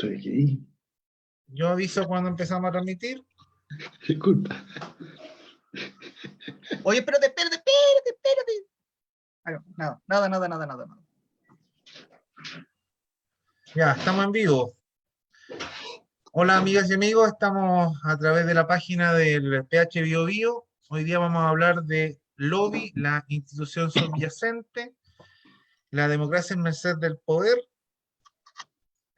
Estoy aquí. Yo aviso cuando empezamos a transmitir. Disculpa. Oye, espérate. Ay, no, nada. Ya, estamos en vivo. Hola amigas y amigos, estamos a través de la página del PH Bio Bio. Hoy día vamos a hablar de lobby, la institución subyacente, la democracia en merced del poder.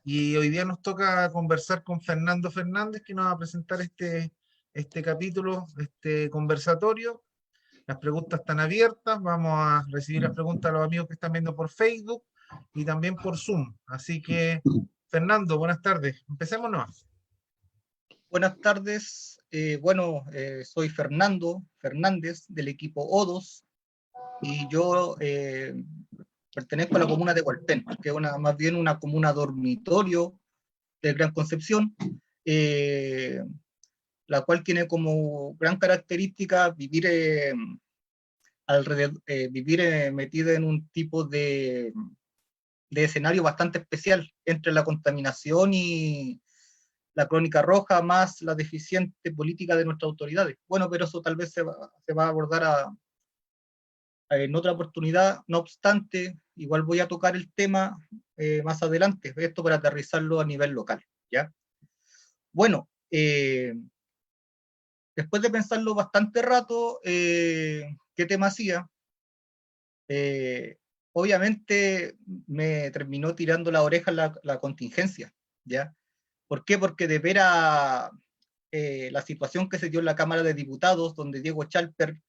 Y hoy día nos toca conversar con Fernando Fernández, que nos va a presentar este capítulo, este conversatorio. Las preguntas están abiertas, vamos a recibir las preguntas de los amigos que están viendo por Facebook y también por Zoom. Así que, Fernando, buenas tardes. Empecémonos. Buenas tardes. Soy Fernando Fernández del equipo O2 y yo pertenezco a la comuna de Hualpén, que es más bien una comuna dormitorio de Gran Concepción, la cual tiene como gran característica vivir metida en un tipo de escenario bastante especial entre la contaminación y la crónica roja más la deficiente política de nuestras autoridades. Bueno, pero eso tal vez se va a abordar en otra oportunidad. No obstante, igual voy a tocar el tema más adelante, esto para aterrizarlo a nivel local, ¿ya? Bueno, después de pensarlo bastante rato, ¿qué tema hacía? Obviamente me terminó tirando la oreja la contingencia, ¿ya? ¿Por qué? Porque de ver a la situación que se dio en la Cámara de Diputados, donde Diego Chalper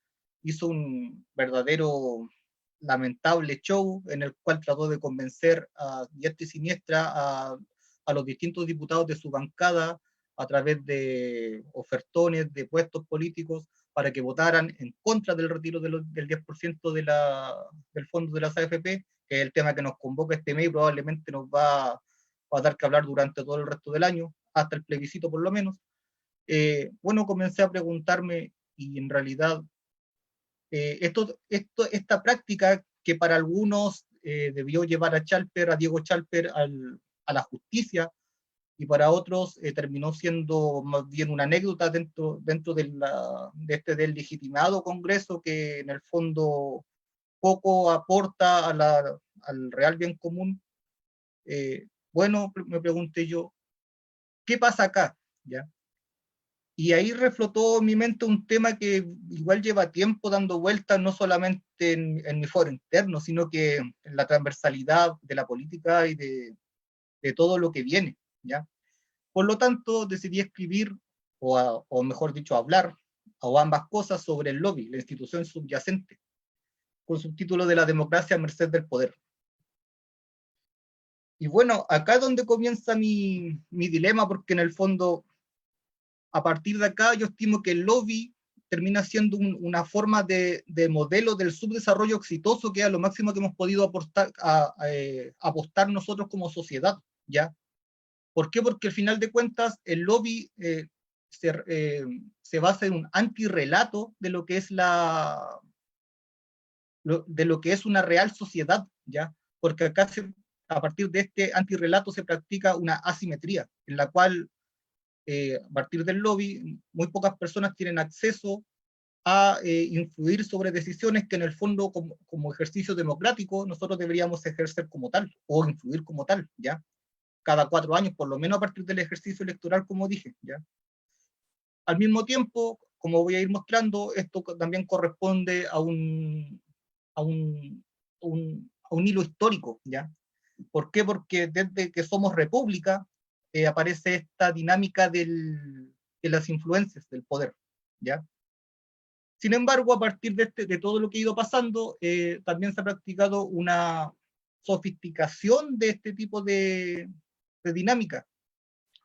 hizo un verdadero lamentable show en el cual trató de convencer a diestra y siniestra a los distintos diputados de su bancada a través de ofertones de puestos políticos para que votaran en contra del retiro del 10% del fondo de las AFP, que es el tema que nos convoca este mes y probablemente nos va a dar que hablar durante todo el resto del año, hasta el plebiscito por lo menos. Comencé a preguntarme, y en realidad esta práctica que para algunos debió llevar a Diego Chalper a la justicia, y para otros terminó siendo más bien una anécdota dentro del legitimado Congreso, que en el fondo poco aporta al real bien común. Me pregunté yo, ¿qué pasa acá? ¿Ya? Y ahí reflotó en mi mente un tema que igual lleva tiempo dando vueltas, no solamente en mi foro interno, sino que en la transversalidad de la política y de todo lo que viene, ¿ya? Por lo tanto, decidí escribir, o mejor dicho, hablar, o ambas cosas, sobre el lobby, la institución subyacente, con subtítulo de la democracia a merced del poder. Y bueno, acá es donde comienza mi dilema, porque en el fondo, a partir de acá, yo estimo que el lobby termina siendo una forma de modelo del subdesarrollo exitoso, que es a lo máximo que hemos podido apostar nosotros como sociedad, ¿ya? ¿Por qué? Porque al final de cuentas el lobby se basa en un antirrelato de lo que es una real sociedad, ¿ya? Porque acá a partir de este antirrelato se practica una asimetría, en la cual a partir del lobby muy pocas personas tienen acceso a influir sobre decisiones que en el fondo como ejercicio democrático nosotros deberíamos ejercer como tal, o influir como tal, ¿ya? Cada 4 años, por lo menos a partir del ejercicio electoral, como dije, ¿ya? Al mismo tiempo, como voy a ir mostrando, esto también corresponde a un hilo histórico, ¿ya? ¿Por qué? Porque desde que somos república aparece esta dinámica de las influencias del poder, ¿ya? Sin embargo, a partir de todo lo que ha ido pasando, también se ha practicado una sofisticación de este tipo de dinámica,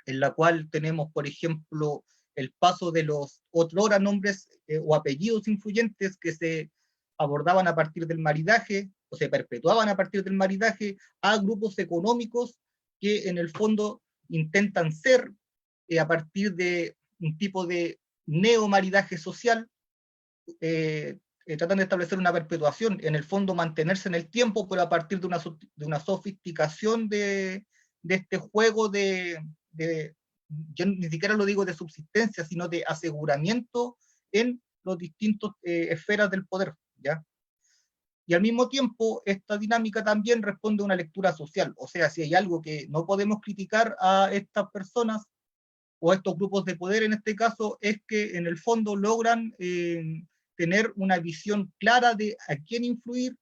en la cual tenemos, por ejemplo, el paso de los otrora nombres o apellidos influyentes que se abordaban a partir del maridaje, o se perpetuaban a partir del maridaje, a grupos económicos que en el fondo intentan ser, a partir de un tipo de neomaridaje social, tratan de establecer una perpetuación, en el fondo mantenerse en el tiempo, pero a partir de una sofisticación de de este juego yo ni siquiera lo digo de subsistencia, sino de aseguramiento en los distintos esferas del poder, ¿ya? Y al mismo tiempo, esta dinámica también responde a una lectura social. O sea, si hay algo que no podemos criticar a estas personas o a estos grupos de poder en este caso, es que en el fondo logran tener una visión clara de a quién influir,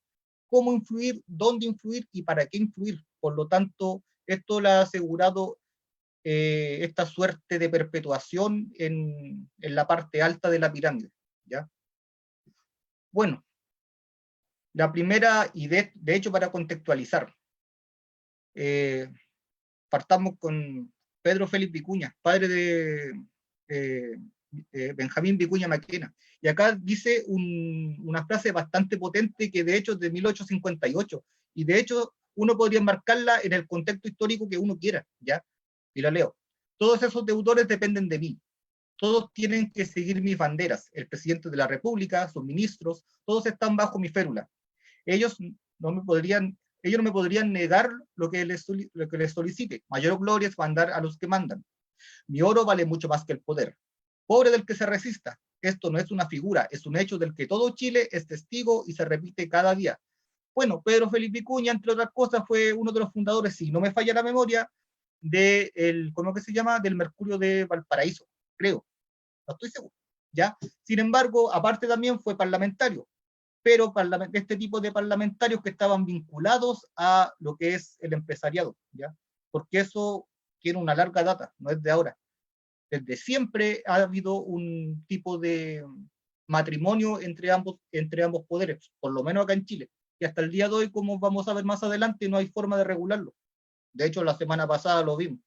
cómo influir, dónde influir y para qué influir. Por lo tanto, esto le ha asegurado esta suerte de perpetuación en la parte alta de la pirámide, ¿ya? Bueno, la primera, y de hecho para contextualizar, partamos con Pedro Félix Vicuña, padre de Benjamín Vicuña Maquena. Y acá dice una frase bastante potente que de hecho es de 1858, y de hecho uno podría marcarla en el contexto histórico que uno quiera, ¿ya? Y la leo. Todos esos deudores dependen de mí. Todos tienen que seguir mis banderas. El presidente de la República, sus ministros, todos están bajo mi férula. Ellos no me podrían negar lo que les solicite. Mayor gloria es mandar a los que mandan. Mi oro vale mucho más que el poder. Pobre del que se resista. Esto no es una figura, es un hecho del que todo Chile es testigo y se repite cada día. Bueno, Pedro Félix Vicuña, entre otras cosas, fue uno de los fundadores, si no me falla la memoria, ¿cómo que se llama? Del Mercurio de Valparaíso, creo. No estoy seguro, ¿ya? Sin embargo, aparte también fue parlamentario, pero este tipo de parlamentarios que estaban vinculados a lo que es el empresariado, ¿ya? Porque eso tiene una larga data, no es de ahora. Desde siempre ha habido un tipo de matrimonio entre ambos poderes, por lo menos acá en Chile. Y hasta el día de hoy, como vamos a ver más adelante, no hay forma de regularlo. De hecho, la semana pasada lo vimos,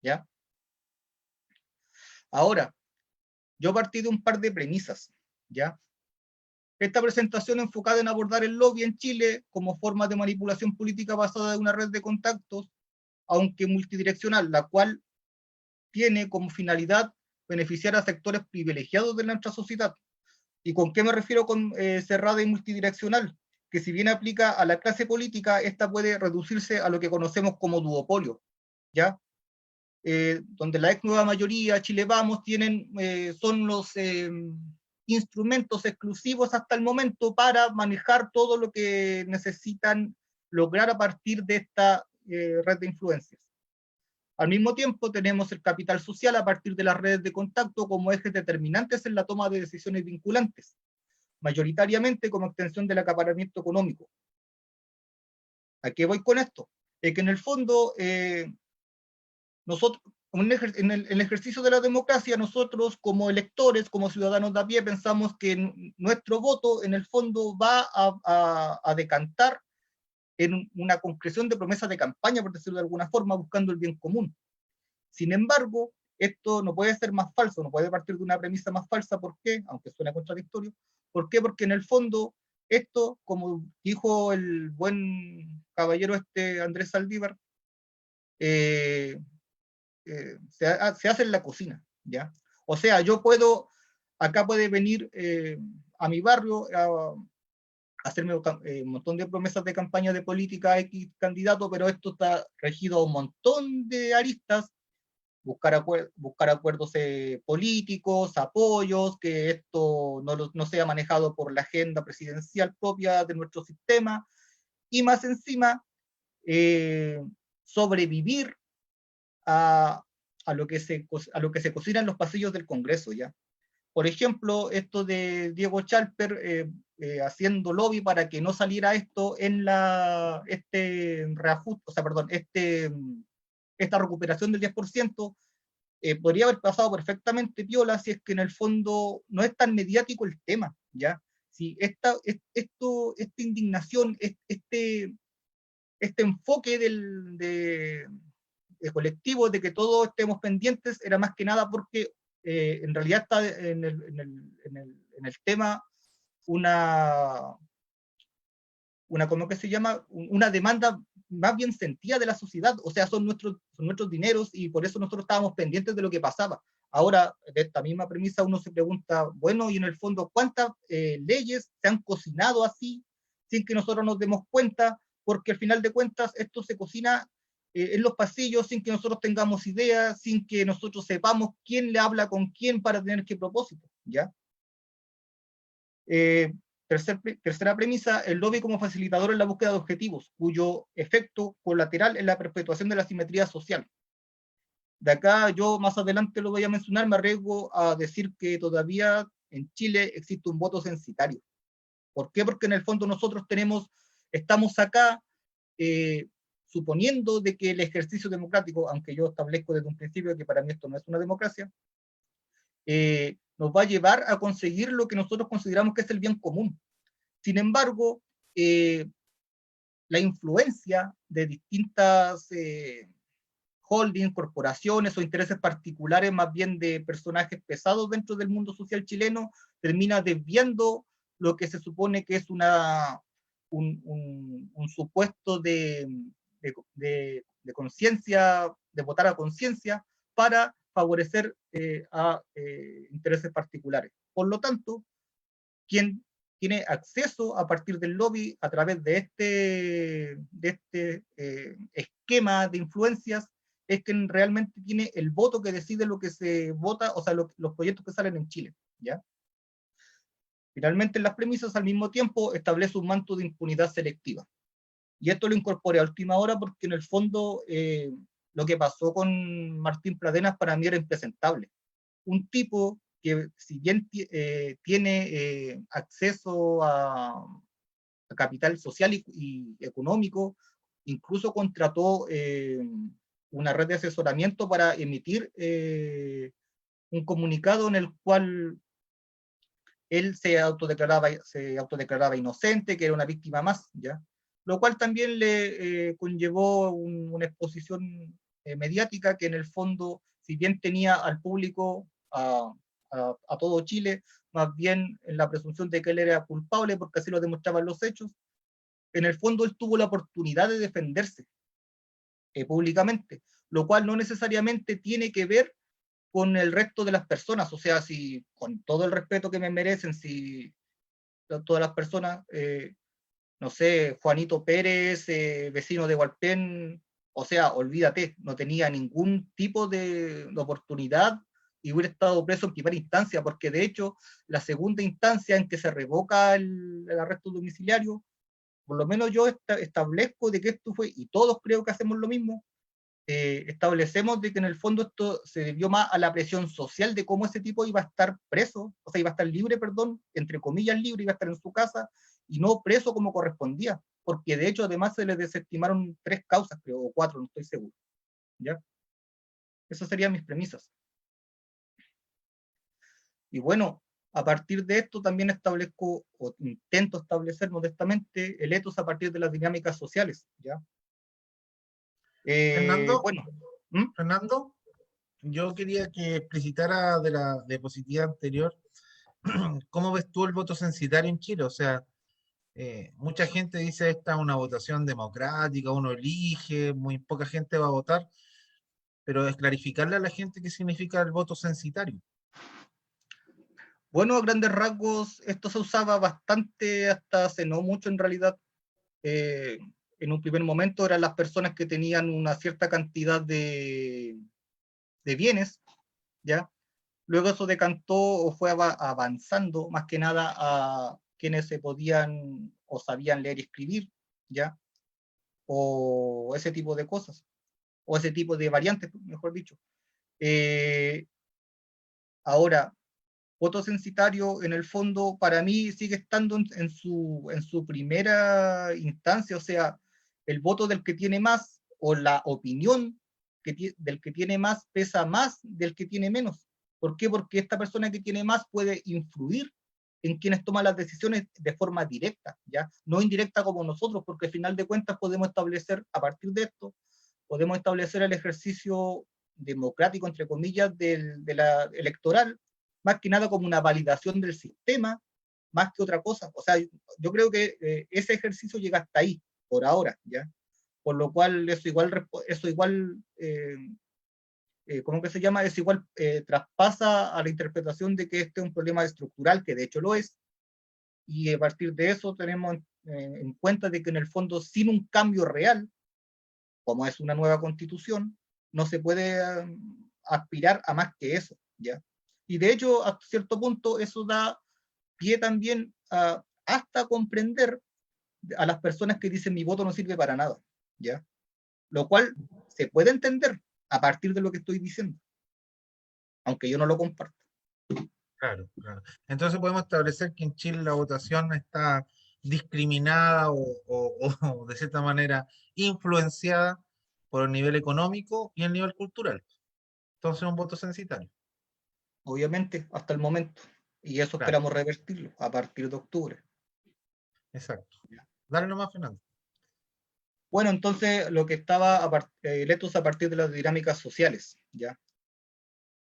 ¿ya? Ahora, yo partí de un par de premisas, ¿ya? Esta presentación enfocada en abordar el lobby en Chile como forma de manipulación política basada en una red de contactos, aunque multidireccional, la cual tiene como finalidad beneficiar a sectores privilegiados de nuestra sociedad. ¿Y con qué me refiero con cerrada y multidireccional? Que si bien aplica a la clase política, esta puede reducirse a lo que conocemos como duopolio, ¿ya? Donde la ex nueva mayoría, Chile Vamos, son los instrumentos exclusivos hasta el momento para manejar todo lo que necesitan lograr a partir de esta red de influencias. Al mismo tiempo tenemos el capital social a partir de las redes de contacto como ejes determinantes en la toma de decisiones vinculantes, mayoritariamente como extensión del acaparamiento económico. ¿A qué voy con esto? Es que en el fondo nosotros, en el ejercicio de la democracia, nosotros como electores, como ciudadanos de a pie, pensamos que nuestro voto en el fondo va a decantar en una concreción de promesas de campaña, por decirlo de alguna forma, buscando el bien común. Sin embargo, esto no puede ser más falso, no puede partir de una premisa más falsa. ¿Por qué? Aunque suene contradictorio. ¿Por qué? Porque en el fondo, esto, como dijo el buen caballero Andrés Saldívar, se hace en la cocina, ¿ya? O sea, acá puede venir a mi barrio a hacerme un montón de promesas de campaña de política X candidato, pero esto está regido a un montón de aristas, buscar acuerdos políticos, apoyos, que esto no sea manejado por la agenda presidencial propia de nuestro sistema, y más encima, sobrevivir a lo que se cocina en los pasillos del Congreso, ¿ya? Por ejemplo, esto de Diego Chalper haciendo lobby para que no saliera esto en reajuste, o sea, perdón, esta recuperación del 10%, podría haber pasado perfectamente piola si es que en el fondo no es tan mediático el tema, ¿ya? Si esta indignación, este enfoque de colectivo de que todos estemos pendientes era más que nada porque en realidad está en el tema ¿cómo que se llama? Una demanda más bien sentida de la sociedad, o sea, son nuestros dineros y por eso nosotros estábamos pendientes de lo que pasaba. Ahora, de esta misma premisa, uno se pregunta, bueno, y en el fondo, ¿cuántas leyes se han cocinado así sin que nosotros nos demos cuenta? porque al final de cuentas esto se cocina en los pasillos sin que nosotros tengamos idea, sin que nosotros sepamos quién le habla con quién para tener qué propósito, ¿ya? Tercera premisa, el lobby como facilitador en la búsqueda de objetivos, cuyo efecto colateral es la perpetuación de la asimetría social. De acá yo más adelante lo voy a mencionar, me arriesgo a decir que todavía en Chile existe un voto censitario. ¿Por qué? Porque en el fondo nosotros estamos acá suponiendo de que el ejercicio democrático, aunque yo establezco desde un principio que para mí esto no es una democracia, nos va a llevar a conseguir lo que nosotros consideramos que es el bien común. Sin embargo, la influencia de distintas holdings, corporaciones o intereses particulares, más bien de personajes pesados dentro del mundo social chileno, termina desviando lo que se supone que es un supuesto de conciencia, de votar a conciencia, para favorecer a intereses particulares. Por lo tanto, quien tiene acceso a partir del lobby a través de este esquema de influencias es quien realmente tiene el voto que decide lo que se vota, o sea, los proyectos que salen en Chile, ¿ya? Finalmente, en las premisas, al mismo tiempo, establece un manto de impunidad selectiva. Y esto lo incorporé a última hora porque, en el fondo, lo que pasó con Martín Pradenas para mí era impresentable. Un tipo que, si bien tiene acceso a capital social y económico, incluso contrató una red de asesoramiento para emitir un comunicado en el cual él se autodeclaraba inocente, que era una víctima más, ¿ya? Lo cual también le conllevó una exposición mediática que en el fondo, si bien tenía al público, a todo Chile, más bien en la presunción de que él era culpable, porque así lo demostraban los hechos, en el fondo él tuvo la oportunidad de defenderse públicamente, lo cual no necesariamente tiene que ver con el resto de las personas, o sea, si con todo el respeto que me merecen, si todas las personas, no sé, Juanito Pérez, vecino de Hualpén, o sea, olvídate, no tenía ningún tipo de oportunidad y hubiera estado preso en primera instancia, porque de hecho la segunda instancia en que se revoca el arresto domiciliario, por lo menos yo establezco de que esto fue, y todos creo que hacemos lo mismo, establecemos de que en el fondo esto se debió más a la presión social de cómo ese tipo iba a estar preso, o sea, iba a estar libre, perdón, entre comillas libre, iba a estar en su casa, y no preso como correspondía, porque de hecho además se le desestimaron 3 causas, creo, o 4, no estoy seguro, ¿ya? Esas serían mis premisas. Y bueno, a partir de esto también establezco, o intento establecer modestamente, el etos a partir de las dinámicas sociales, ¿ya? Fernando, Bueno, ¿Mm? Fernando, yo quería que explicitara de la diapositiva anterior, ¿cómo ves tú el voto censitario en Chile? O sea, mucha gente dice esta es una votación democrática, uno elige, muy poca gente va a votar, pero es clarificarle a la gente qué significa el voto censitario. Bueno, a grandes rasgos, esto se usaba bastante hasta hace no mucho en realidad. Eh, en un primer momento eran las personas que tenían una cierta cantidad de bienes, ¿ya? Luego eso decantó o fue avanzando más que nada a quienes se podían o sabían leer y escribir, ¿ya? O ese tipo de cosas, o ese tipo de variantes, mejor dicho. Eh, Ahora, voto censitario, en el fondo, para mí sigue estando en su primera instancia, o sea, el voto del que tiene más o la opinión del que tiene más pesa más del que tiene menos. ¿Por qué? Porque esta persona que tiene más puede influir en quienes toman las decisiones de forma directa, ¿ya? No indirecta como nosotros, porque al final de cuentas podemos establecer, a partir de esto, podemos establecer el ejercicio democrático, entre comillas, de la electoral, más que nada como una validación del sistema, más que otra cosa. O sea, yo creo que ese ejercicio llega hasta ahí, por ahora, ¿ya? Por lo cual eso igual ¿cómo que se llama? Eso igual traspasa a la interpretación de que este es un problema estructural, que de hecho lo es, y a partir de eso tenemos en cuenta de que en el fondo sin un cambio real, como es una nueva constitución, no se puede aspirar a más que eso, ¿ya? Y de hecho, a cierto punto, eso da pie también a hasta comprender a las personas que dicen mi voto no sirve para nada, ¿ya? Lo cual se puede entender a partir de lo que estoy diciendo, aunque yo no lo comparto. Claro, claro. Entonces podemos establecer que en Chile la votación está discriminada o de cierta manera influenciada por el nivel económico y el nivel cultural. Entonces un voto censitario. Obviamente, hasta el momento. Y eso Claro, esperamos revertirlo a partir de octubre. exacto. Dale nomás, Fernando. Bueno, entonces lo que estaba electos a partir de las dinámicas sociales, ¿ya?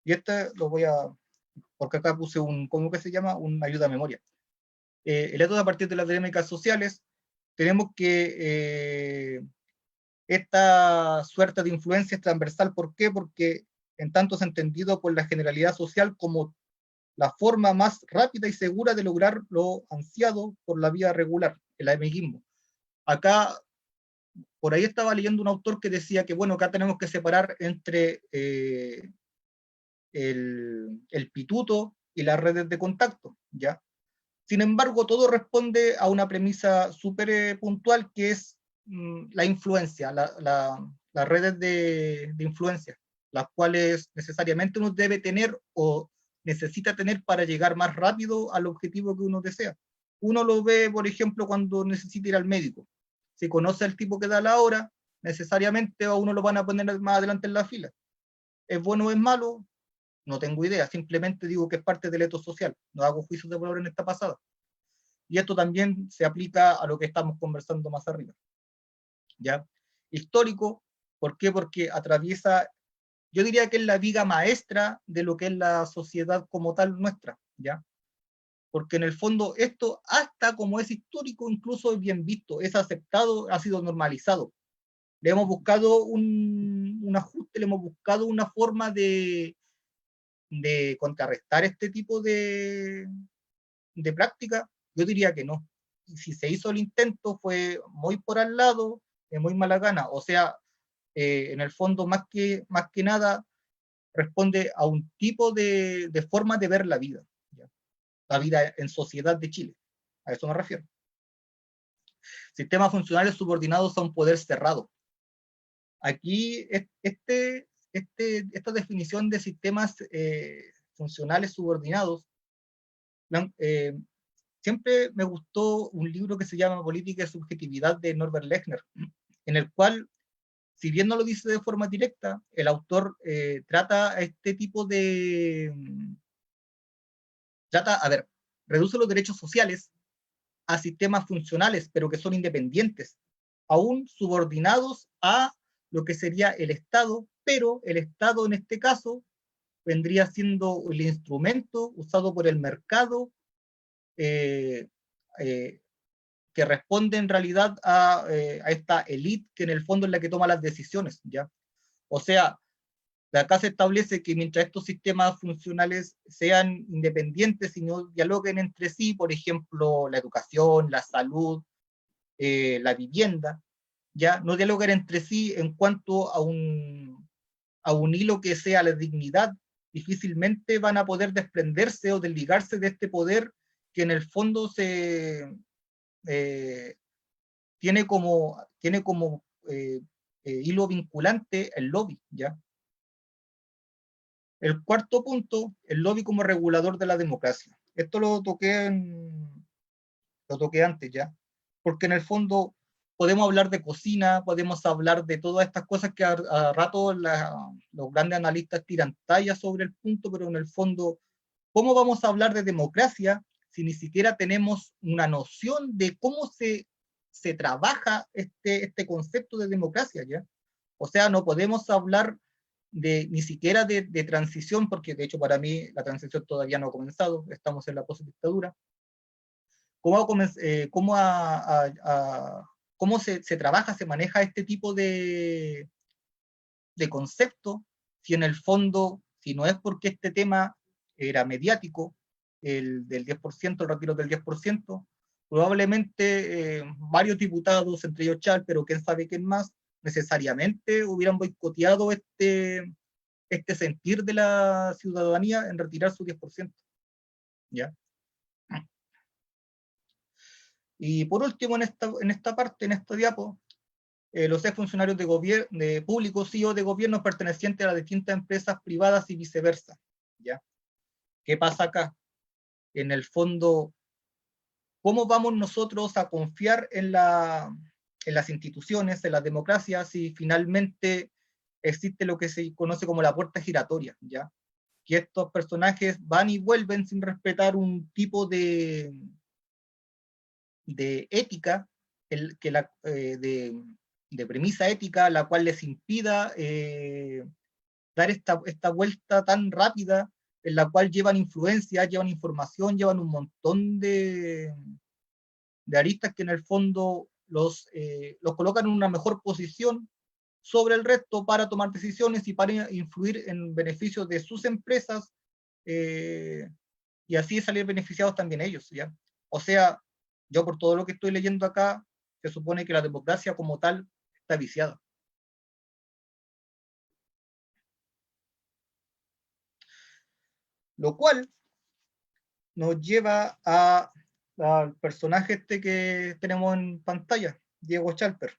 Y este lo voy a, porque acá puse un, ¿cómo que se llama? Una ayuda a memoria. Electos a partir de las dinámicas sociales, tenemos que esta suerte de influencia es transversal. ¿Por qué? Porque en tanto es entendido por la generalidad social como la forma más rápida y segura de lograr lo ansiado por la vía regular, el amiguismo. Acá, por ahí estaba leyendo un autor que decía que, bueno, acá tenemos que separar entre el pituto y las redes de contacto, ¿ya? Sin embargo, todo responde a una premisa súper puntual que es la influencia, las redes de influencia, las cuales necesariamente uno debe tener o necesita tener para llegar más rápido al objetivo que uno desea. Uno lo ve, por ejemplo, cuando necesita ir al médico. Si conoce al tipo que da la hora, necesariamente a uno lo van a poner más adelante en la fila. ¿Es bueno o es malo? No tengo idea, simplemente digo que es parte del eto social. No hago juicios de valor en esta pasada. Y esto también se aplica a lo que estamos conversando más arriba. ¿Ya? Histórico, ¿por qué? Porque atraviesa, yo diría que es la viga maestra de lo que es la sociedad como tal nuestra, ¿ya? Porque en el fondo esto, hasta como es histórico, incluso es bien visto, es aceptado, ha sido normalizado. Le hemos buscado un ajuste, le hemos buscado una forma de contrarrestar este tipo de práctica. Yo diría que no. Y si se hizo el intento fue muy por al lado, de muy mala gana. O sea, en el fondo, más que nada, responde a un tipo de forma de ver la vida. ¿Ya? La vida en sociedad de Chile. A eso me refiero. Sistemas funcionales subordinados a un poder cerrado. Aquí, esta definición de sistemas funcionales subordinados, eh, siempre me gustó un libro que se llama Política y Subjetividad de Norbert Lechner, en el cual, si bien no lo dice de forma directa, el autor trata este tipo de... Trata, a ver, reduce los derechos sociales a sistemas funcionales, pero que son independientes, aún subordinados a lo que sería el Estado, pero el Estado en este caso vendría siendo el instrumento usado por el mercado eh, eh, que responde en realidad a esta élite que en el fondo es la que toma las decisiones, ¿ya? O sea, de acá se establece que mientras estos sistemas funcionales sean independientes y no dialoguen entre sí, por ejemplo, la educación, la salud, la vivienda, ya no dialoguen entre sí en cuanto a un hilo que sea la dignidad, difícilmente van a poder desprenderse o desligarse de este poder que en el fondo eh, tiene como hilo vinculante el lobby, ¿ya? El cuarto punto, el lobby como regulador de la democracia. Esto lo toqué antes ya, porque en el fondo podemos hablar de cocina, podemos hablar de todas estas cosas que a rato los grandes analistas tiran tallas sobre el punto, pero en el fondo, ¿cómo vamos a hablar de democracia si ni siquiera tenemos una noción de cómo se trabaja este concepto de democracia, ¿ya? O sea, no podemos hablar ni siquiera de transición, porque de hecho para mí la transición todavía no ha comenzado, estamos en la postdictadura. ¿Cómo, cómo se trabaja, se maneja este tipo de concepto si en el fondo, si no es porque este tema era mediático, el del 10%, el retiro del 10%, probablemente varios diputados, entre ellos Chal, pero quién sabe quién más, necesariamente hubieran boicoteado este sentir de la ciudadanía en retirar su 10%. ¿Ya? Y por último, en esta parte, en esta diapo, los ex funcionarios de públicos CEO de gobierno pertenecientes a las distintas empresas privadas y viceversa. ¿Ya? ¿Qué pasa acá? En el fondo, ¿cómo vamos nosotros a confiar en las instituciones, en la democracia, si finalmente existe lo que se conoce como la puerta giratoria? ¿Ya? Que estos personajes van y vuelven sin respetar un tipo de ética, de premisa ética, la cual les impida dar esta vuelta tan rápida, en la cual llevan influencia, llevan información, llevan un montón de aristas que en el fondo los colocan en una mejor posición sobre el resto para tomar decisiones y para influir en beneficio de sus empresas, y así salir beneficiados también ellos, ¿ya? O sea, yo por todo lo que estoy leyendo acá, se supone que la democracia como tal está viciada. Lo cual nos lleva al personaje este que tenemos en pantalla, Diego Chalper,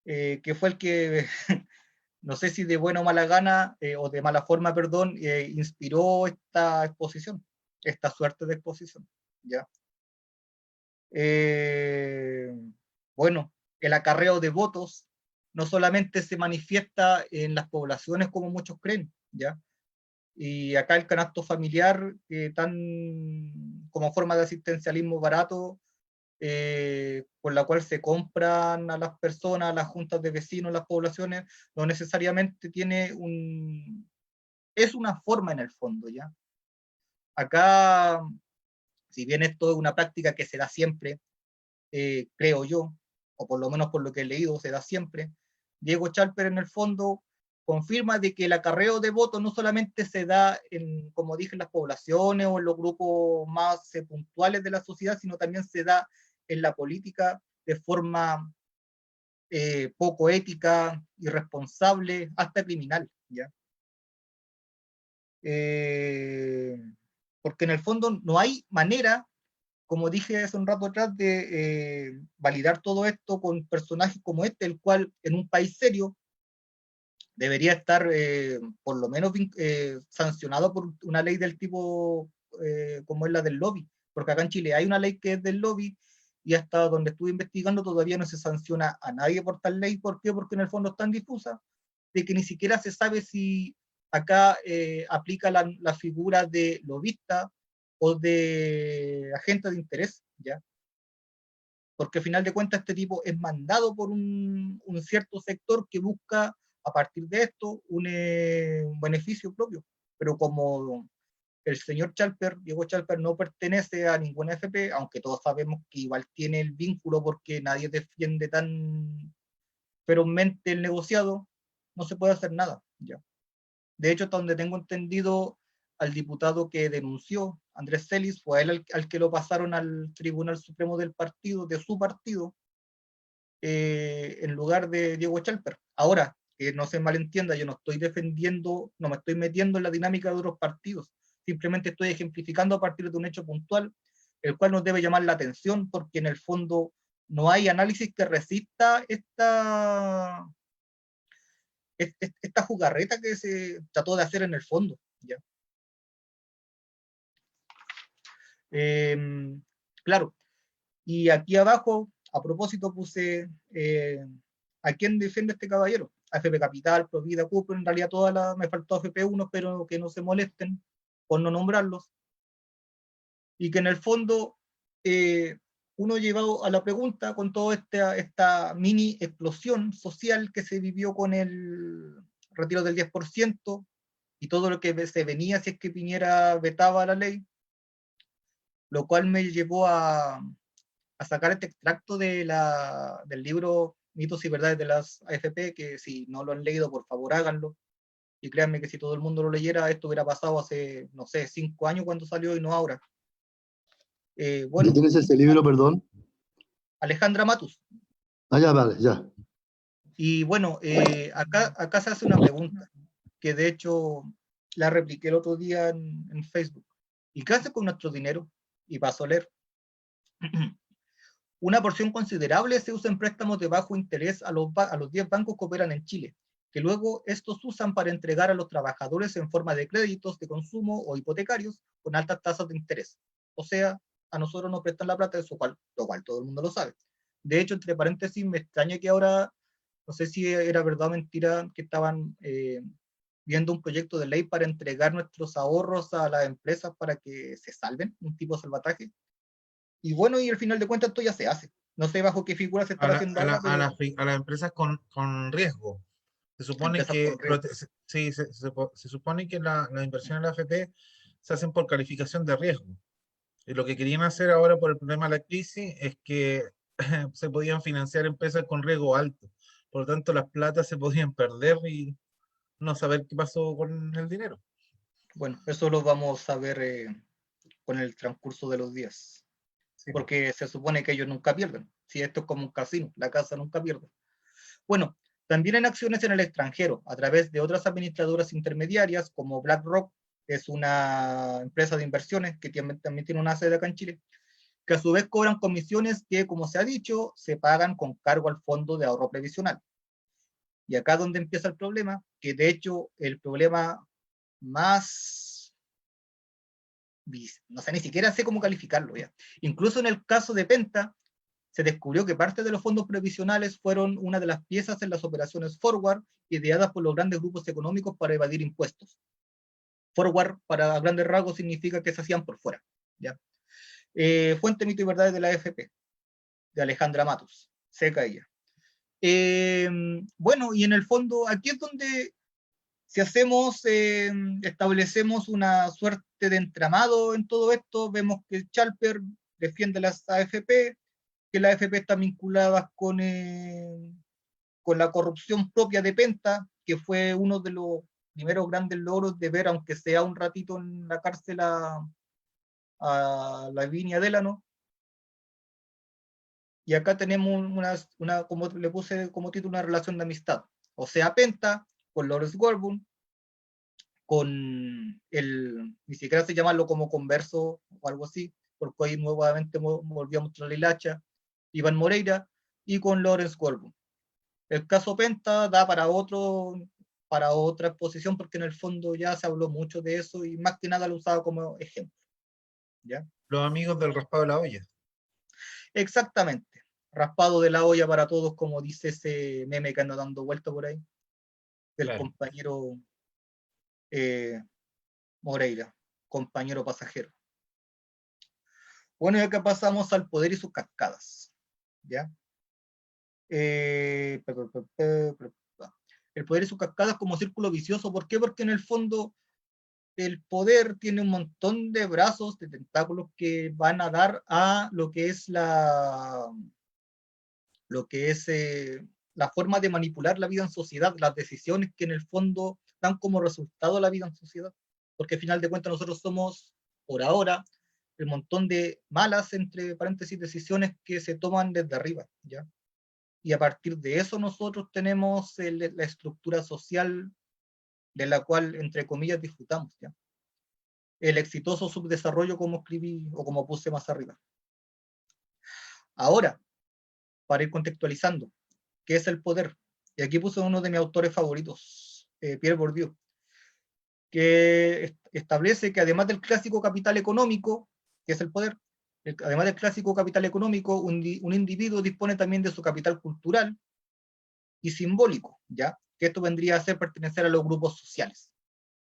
que fue el que, no sé si de buena o mala gana, o de mala forma, perdón, inspiró esta exposición, esta suerte de exposición, ¿ya? Bueno, el acarreo de votos no solamente se manifiesta en las poblaciones como muchos creen, ¿ya? Y acá el canasto familiar, tan como forma de asistencialismo barato, con la cual se compran a las personas, a las juntas de vecinos, las poblaciones, no necesariamente es una forma en el fondo, ¿ya? Acá, si bien esto es una práctica que se da siempre, creo yo, o por lo menos por lo que he leído, se da siempre, Diego Chalper en el fondo confirma de que el acarreo de votos no solamente se da en, como dije, en las poblaciones o en los grupos más puntuales de la sociedad, sino también se da en la política de forma poco ética, irresponsable, hasta criminal, ¿ya? Eh, Porque en el fondo no hay manera, como dije hace un rato atrás, de validar todo esto con personajes como este, el cual en un país serio debería estar por lo menos sancionado por una ley del tipo como es la del lobby, porque acá en Chile hay una ley que es del lobby y hasta donde estuve investigando todavía no se sanciona a nadie por tal ley. ¿Por qué? Porque en el fondo es tan difusa de que ni siquiera se sabe si acá aplica la figura de lobista o de agente de interés, ¿ya? Porque al final de cuentas este tipo es mandado por un cierto sector que busca a partir de esto un beneficio propio. Pero como el señor Chalper, Diego Chalper, no pertenece a ninguna FP, aunque todos sabemos que igual tiene el vínculo porque nadie defiende tan ferozmente el negociado, no se puede hacer nada. ¿Ya? De hecho, hasta donde tengo entendido, al diputado que denunció, Andrés Celis, fue a él al que lo pasaron al Tribunal Supremo del partido, de su partido, en lugar de Diego Chalper. Ahora, que no se malentienda, yo no estoy defendiendo, no me estoy metiendo en la dinámica de otros partidos, simplemente estoy ejemplificando a partir de un hecho puntual, el cual nos debe llamar la atención, porque en el fondo no hay análisis que resista esta jugarreta que se trató de hacer en el fondo. ¿Ya? Claro, y aquí abajo, a propósito, puse a quién defiende este caballero. AFP Capital, Provida, Cooper, en realidad me faltó AFP1, pero que no se molesten por no nombrarlos. Y que en el fondo uno llevado a la pregunta con toda esta mini explosión social que se vivió con el retiro del 10% y todo lo que se venía si es que Piñera vetaba la ley, lo cual me llevó a sacar este extracto del libro Mitos y Verdades de las AFP, que si no lo han leído, por favor háganlo. Y créanme que si todo el mundo lo leyera, esto hubiera pasado hace, no sé, 5 años cuando salió y no ahora. Bueno, ¿Quién es ese libro, perdón? Alejandra Matus. Ah, ya, vale, ya. Y bueno, acá se hace una pregunta, que de hecho la repliqué el otro día en Facebook. ¿Y qué hace con nuestro dinero? Y paso a leer. Una porción considerable se usa en préstamos de bajo interés a los 10 bancos que operan en Chile, que luego estos usan para entregar a los trabajadores en forma de créditos de consumo o hipotecarios con altas tasas de interés. O sea, a nosotros nos prestan la plata, lo cual todo el mundo lo sabe. De hecho, entre paréntesis, me extraña que ahora, no sé si era verdad o mentira, que estaban viendo un proyecto de ley para entregar nuestros ahorros a las empresas para que se salven, un tipo de salvataje. Y bueno, y al final de cuentas esto ya se hace. No sé bajo qué figura se A, estará la- haciendo a, la- ahora, a, pero las, a las empresas con riesgo. Se supone empresas que, con riesgo. sí, se supone que las inversiones en la AFP se hacen por calificación de riesgo. Y lo que querían hacer ahora por el problema de la crisis es que se podían financiar empresas con riesgo alto. Por lo tanto, las platas se podían perder y no saber qué pasó con el dinero. Bueno, eso lo vamos a ver con el transcurso de los días. Sí, pues. Porque se supone que ellos nunca pierden. Si esto es como un casino, la casa nunca pierde. Bueno, también en acciones en el extranjero, a través de otras administradoras intermediarias, como BlackRock, es una empresa de inversiones que también tiene una sede acá en Chile, que a su vez cobran comisiones que, como se ha dicho, se pagan con cargo al fondo de ahorro previsional. Y acá donde empieza el problema, que de hecho el problema más, no sé, ni siquiera sé cómo calificarlo ya. Incluso en el caso de Penta, se descubrió que parte de los fondos previsionales fueron una de las piezas en las operaciones forward ideadas por los grandes grupos económicos para evadir impuestos. Forward, para grandes rasgos, significa que se hacían por fuera. ¿Ya? Fuente, mito y verdades de la AFP, de Alejandra Matos, seca ella. Bueno, y en el fondo, aquí es donde si hacemos, establecemos una suerte de entramado en todo esto, vemos que Chalper defiende las AFP, que las AFP están vinculadas con la corrupción propia de Penta, que fue uno de los primeros grandes logros de ver, aunque sea un ratito en la cárcel, a Lavinia Delano. Y acá tenemos como le puse como título, una relación de amistad. O sea, Penta con Lawrence Goldburn, con ni siquiera se llamarlo como converso o algo así, porque hoy nuevamente volvió a mostrar el hacha, Iván Moreira, y con Lawrence Goldburn. El caso Penta da para otra exposición, porque en el fondo ya se habló mucho de eso y más que nada lo usaba como ejemplo. ¿Ya? Los amigos del raspado de la olla. Exactamente. Raspado de la olla para todos, como dice ese meme que anda dando vuelta por ahí, del Claro. compañero Moreira, compañero pasajero. Bueno, y acá pasamos al poder y sus cascadas. ¿Ya? El poder y sus cascadas como círculo vicioso. ¿Por qué? Porque en el fondo el poder tiene un montón de brazos, de tentáculos que van a dar a lo que es la forma de manipular la vida en sociedad, las decisiones que en el fondo dan como resultado la vida en sociedad. Porque al final de cuentas nosotros somos, por ahora, el montón de malas, entre paréntesis, decisiones que se toman desde arriba, ¿ya? Y a partir de eso nosotros tenemos la estructura social de la cual, entre comillas, disfrutamos, ¿ya? El exitoso subdesarrollo, como escribí o como puse más arriba. Ahora, para ir contextualizando, ¿qué es el poder? Y aquí puse uno de mis autores favoritos, Pierre Bourdieu, que establece que además del clásico capital económico, que es el poder, además del clásico capital económico, un individuo dispone también de su capital cultural y simbólico, ¿ya? Que esto vendría a ser pertenecer a los grupos sociales,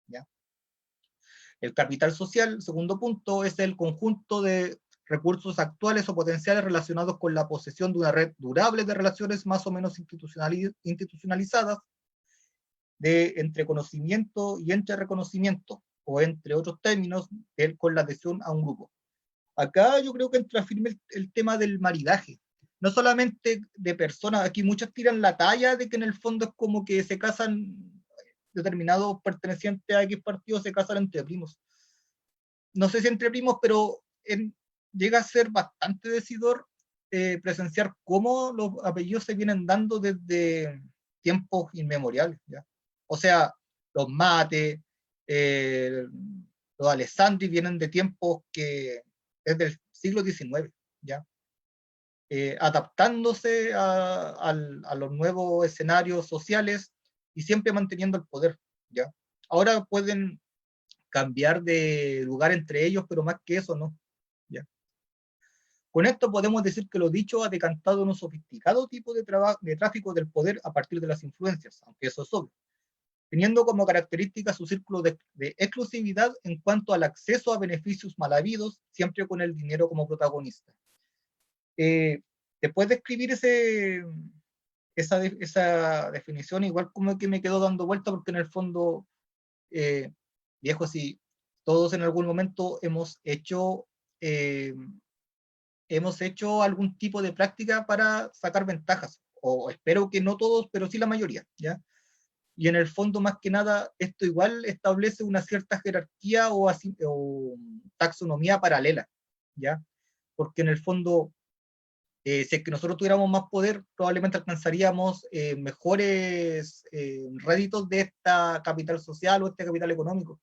¿ya? El capital social, segundo punto, es el conjunto de recursos actuales o potenciales relacionados con la posesión de una red durable de relaciones más o menos institucionalizadas entre conocimiento y entre reconocimiento, o entre otros términos, con la adhesión a un grupo. Acá yo creo que entra firme el tema del maridaje. No solamente de personas, aquí muchos tiran la talla de que en el fondo es como que se casan determinados pertenecientes a X partidos, se casan entre primos. No sé si entre primos, pero llega a ser bastante decidor presenciar cómo los apellidos se vienen dando desde tiempos inmemoriales, ¿ya? O sea, los Mate, los Alessandri vienen de tiempos que es del siglo XIX, ¿ya? Adaptándose a los nuevos escenarios sociales y siempre manteniendo el poder, ¿ya? Ahora pueden cambiar de lugar entre ellos, pero más que eso no, ¿ya? Con esto podemos decir que lo dicho ha decantado en un sofisticado tipo de tráfico del poder a partir de las influencias, aunque eso es obvio, teniendo como característica su círculo de exclusividad en cuanto al acceso a beneficios mal habidos, siempre con el dinero como protagonista. Después de escribir esa definición, igual como que me quedó dando vuelta, porque en el fondo, viejo, si todos en algún momento hemos hecho algún tipo de práctica para sacar ventajas, o espero que no todos, pero sí la mayoría, ¿ya? Y en el fondo, más que nada, esto igual establece una cierta jerarquía o taxonomía paralela, ¿ya? Porque en el fondo, si es que nosotros tuviéramos más poder, probablemente alcanzaríamos mejores réditos de esta capital social o este capital económico.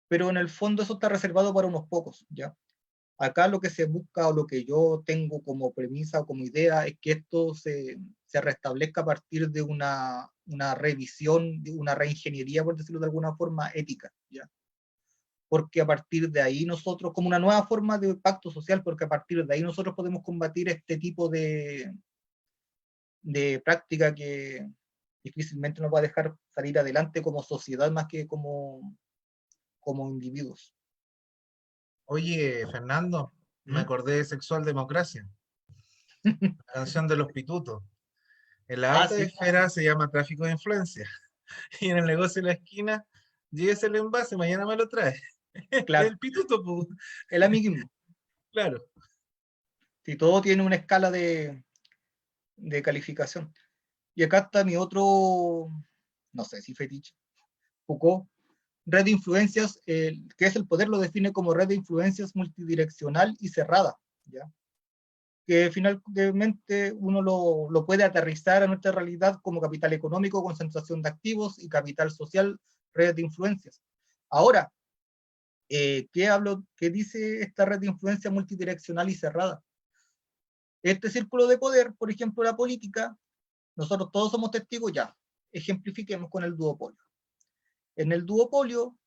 Pero en el fondo eso está reservado para unos pocos, ¿ya? Acá lo que se busca, o lo que yo tengo como premisa o como idea, es que esto se restablezca a partir de una revisión, de una reingeniería, por decirlo de alguna forma, ética, ¿ya? Porque a partir de ahí nosotros, como una nueva forma de pacto social, porque a partir de ahí nosotros podemos combatir este tipo de práctica que difícilmente nos va a dejar salir adelante como sociedad más que como individuos. Oye, Fernando, me ¿Mm? acordé de Sexual Democracia, la canción de los pitutos. En la Ah, alta sí, esfera se llama tráfico de influencia. Y en el negocio de la esquina, llévese el envase, mañana me lo trae. claro, El pituto, pu, el amiguismo. claro. Si todo tiene una escala de calificación. Y acá está mi otro, no sé si fetiche, Foucault, red de influencias, que es el poder, lo define como red de influencias multidireccional y cerrada, ¿ya? Que finalmente uno lo puede aterrizar a nuestra realidad como capital económico, concentración de activos, y capital social, red de influencias. Ahora, ¿qué dice esta red de influencia multidireccional y cerrada? Este círculo de poder, por ejemplo, la política, nosotros todos somos testigos ya. Ejemplifiquemos con el duopolio. En el duopolio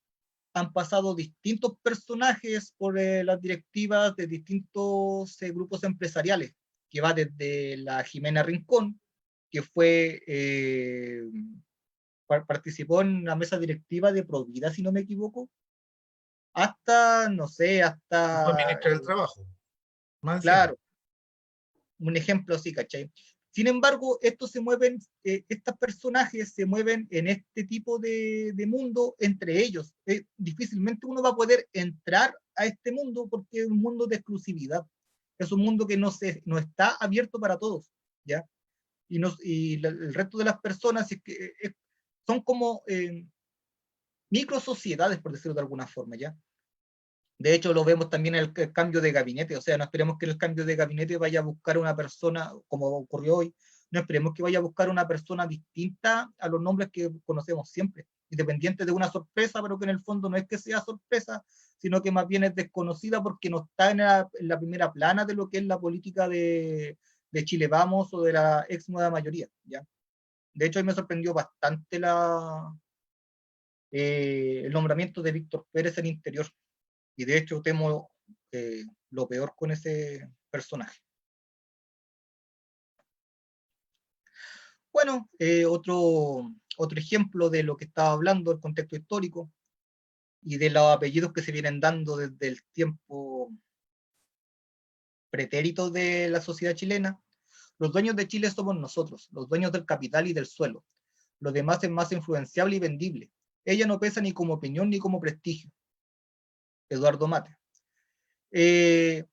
han pasado distintos personajes por las directivas de distintos grupos empresariales, que va desde la Jimena Rincón, que participó en la mesa directiva de Provida, si no me equivoco, hasta, no sé, Fue hasta, ministra del Trabajo, más encima. claro, un ejemplo así, ¿cachai? Sin embargo, estos personajes se mueven en este tipo de mundo entre ellos. Difícilmente uno va a poder entrar a este mundo porque es un mundo de exclusividad. Es un mundo que no está abierto para todos, ¿ya? El resto de las personas son como micro sociedades, por decirlo de alguna forma, ¿ya? De hecho, lo vemos también en el cambio de gabinete. O sea, no esperemos que en el cambio de gabinete vaya a buscar una persona, como ocurrió hoy, no esperemos que vaya a buscar una persona distinta a los nombres que conocemos siempre, independiente de una sorpresa, pero que en el fondo no es que sea sorpresa, sino que más bien es desconocida porque no está en la primera plana de lo que es la política de Chile Vamos o de la ex nueva mayoría, ¿ya? De hecho, hoy me sorprendió bastante el nombramiento de Víctor Pérez en Interior. Y de hecho temo lo peor con ese personaje. Bueno, otro ejemplo de lo que estaba hablando, el contexto histórico y de los apellidos que se vienen dando desde el tiempo pretérito de la sociedad chilena. Los dueños de Chile somos nosotros, los dueños del capital y del suelo. Lo demás es más influenciable y vendible. Ella no pesa ni como opinión ni como prestigio. Eduardo Mate.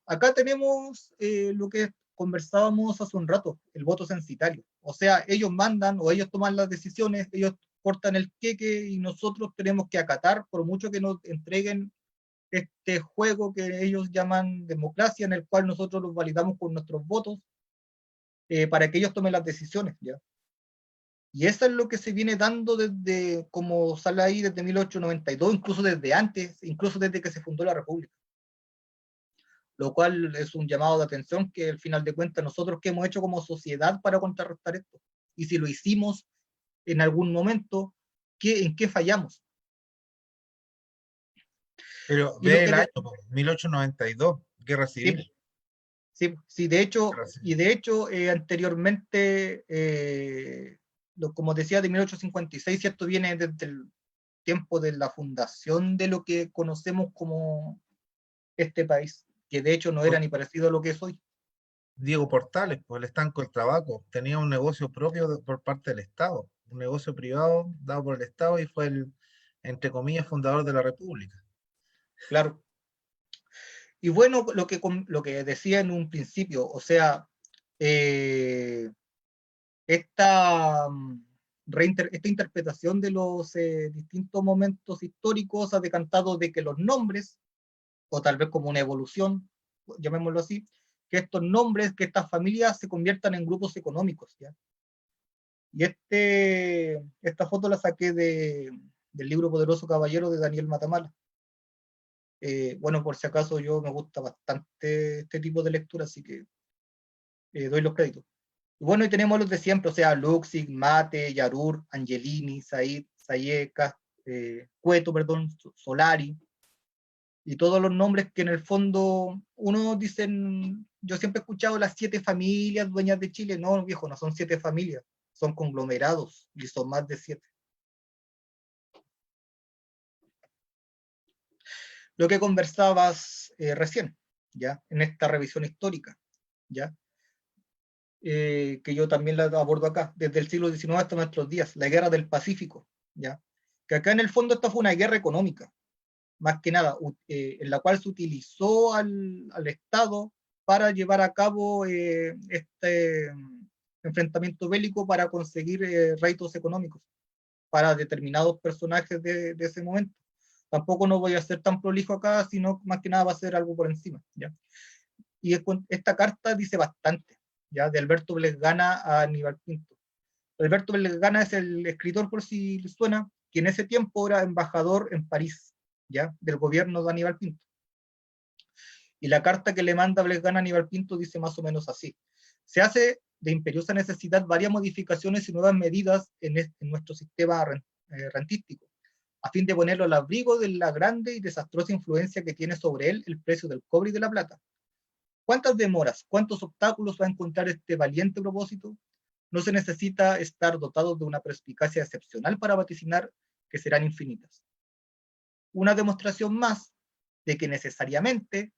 Acá tenemos lo que conversábamos hace un rato, el voto censitario. O sea, ellos mandan o ellos toman las decisiones, ellos cortan el queque y nosotros tenemos que acatar, por mucho que nos entreguen este juego que ellos llaman democracia, en el cual nosotros los validamos con nuestros votos para que ellos tomen las decisiones, ¿ya? Y eso es lo que se viene dando desde, como sale ahí, desde 1892, incluso desde antes, incluso desde que se fundó la República. Lo cual es un llamado de atención que al final de cuentas nosotros qué hemos hecho como sociedad para contrarrestar esto. Y si lo hicimos en algún momento, ¿en qué fallamos? Pero Y lo ve el que año, 1892, Guerra Civil. sí, de hecho, Guerra Civil. y de hecho anteriormente, como decía, de 1856, esto viene desde el tiempo de la fundación de lo que conocemos como este país, que de hecho no era ni parecido a lo que es hoy. Diego Portales, pues el estanco del tabaco, tenía un negocio propio por parte del Estado, un negocio privado dado por el Estado y fue el, entre comillas, fundador de la República. Claro. Y bueno, lo que decía en un principio, o sea, esta, esta interpretación de los distintos momentos históricos ha decantado de que los nombres, o tal vez como una evolución, llamémoslo así, que estos nombres, que estas familias se conviertan en grupos económicos, ¿ya? Y esta foto la saqué del libro Poderoso Caballero de Daniel Matamala. Bueno, por si acaso yo me gusta bastante este tipo de lectura, así que doy los créditos. Y bueno, y tenemos los de siempre, o sea, Luxig, Mate, Yarur, Angelini, Said, Sayeka, Cueto, perdón, Solari, y todos los nombres que en el fondo uno dicen, yo siempre he escuchado las 7 familias dueñas de Chile. No, viejo, no son 7 familias, son conglomerados y son más de 7. Lo que conversabas recién, ya, en esta revisión histórica, ya, que yo también la abordo acá, desde el siglo XIX hasta nuestros días, la guerra del Pacífico, ya, que acá en el fondo esta fue una guerra económica, más que nada, en la cual se utilizó al Estado para llevar a cabo este enfrentamiento bélico para conseguir réditos económicos para determinados personajes de ese momento. Tampoco no voy a ser tan prolijo acá, sino más que nada va a ser algo por encima, ¿ya? Y esta carta dice bastante, ¿ya? De Alberto Blesgana a Aníbal Pinto. Alberto Blesgana es el escritor, por si les suena, que en ese tiempo era embajador en París, ¿ya? Del gobierno de Aníbal Pinto. Y la carta que le manda Blesgana a Aníbal Pinto dice más o menos así: se hace de imperiosa necesidad varias modificaciones y nuevas medidas en nuestro sistema rentístico, a fin de ponerlo al abrigo de la grande y desastrosa influencia que tiene sobre él el precio del cobre y de la plata. ¿Cuántas demoras, cuántos obstáculos va a encontrar este valiente propósito? No se necesita estar dotado de una perspicacia excepcional para vaticinar que serán infinitas. Una demostración más de que necesariamente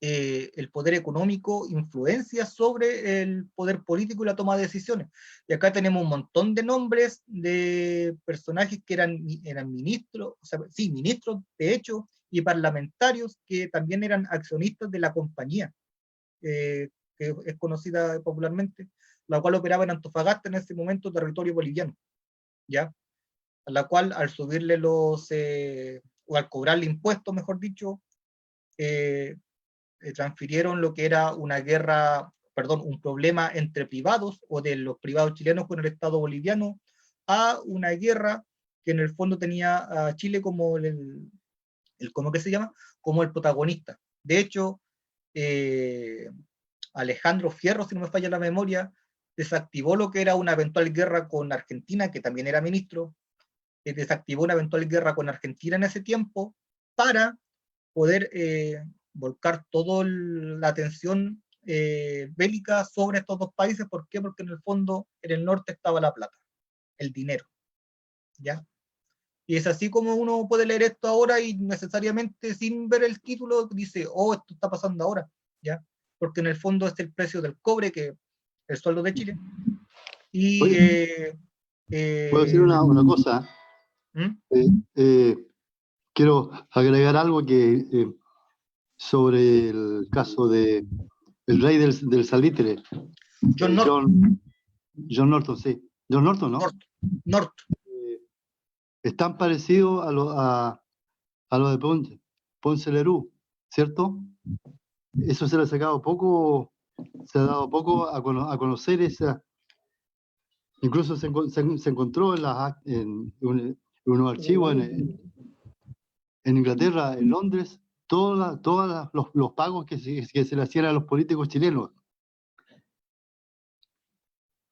el poder económico influencia sobre el poder político y la toma de decisiones. Y acá tenemos un montón de nombres de personajes que eran ministros, o sea, sí, ministros de hecho, y parlamentarios que también eran accionistas de la compañía, que es conocida popularmente, la cual operaba en Antofagasta en ese momento, territorio boliviano, ¿ya? A la cual al subirle o al cobrarle impuestos, mejor dicho, transfirieron lo que era una guerra, perdón, un problema entre privados o de los privados chilenos con el Estado boliviano a una guerra que en el fondo tenía a Chile como ¿cómo que se llama? Como el protagonista. De hecho, Alejandro Fierro, si no me falla la memoria, desactivó lo que era una eventual guerra con Argentina, que también era ministro, desactivó una eventual guerra con Argentina en ese tiempo para poder volcar toda la atención bélica sobre estos dos países. ¿Por qué? Porque en el fondo en el norte estaba la plata, el dinero, ¿ya? Y es así como uno puede leer esto ahora y necesariamente sin ver el título dice, oh, esto está pasando ahora, ¿ya? Porque en el fondo es el precio del cobre, que es el sueldo de Chile. Y puedo decir una cosa. ¿Mm? Quiero agregar algo sobre el caso de el rey del salitre, John Norton. John Norton, sí. John Norton, ¿no? Norton. Es tan parecido a lo de Ponce. Ponce Lerú, ¿cierto? Eso se le ha sacado poco, se ha dado poco a conocer incluso se encontró en unos archivos en Inglaterra, en Londres, todos los pagos que se le hacían a los políticos chilenos.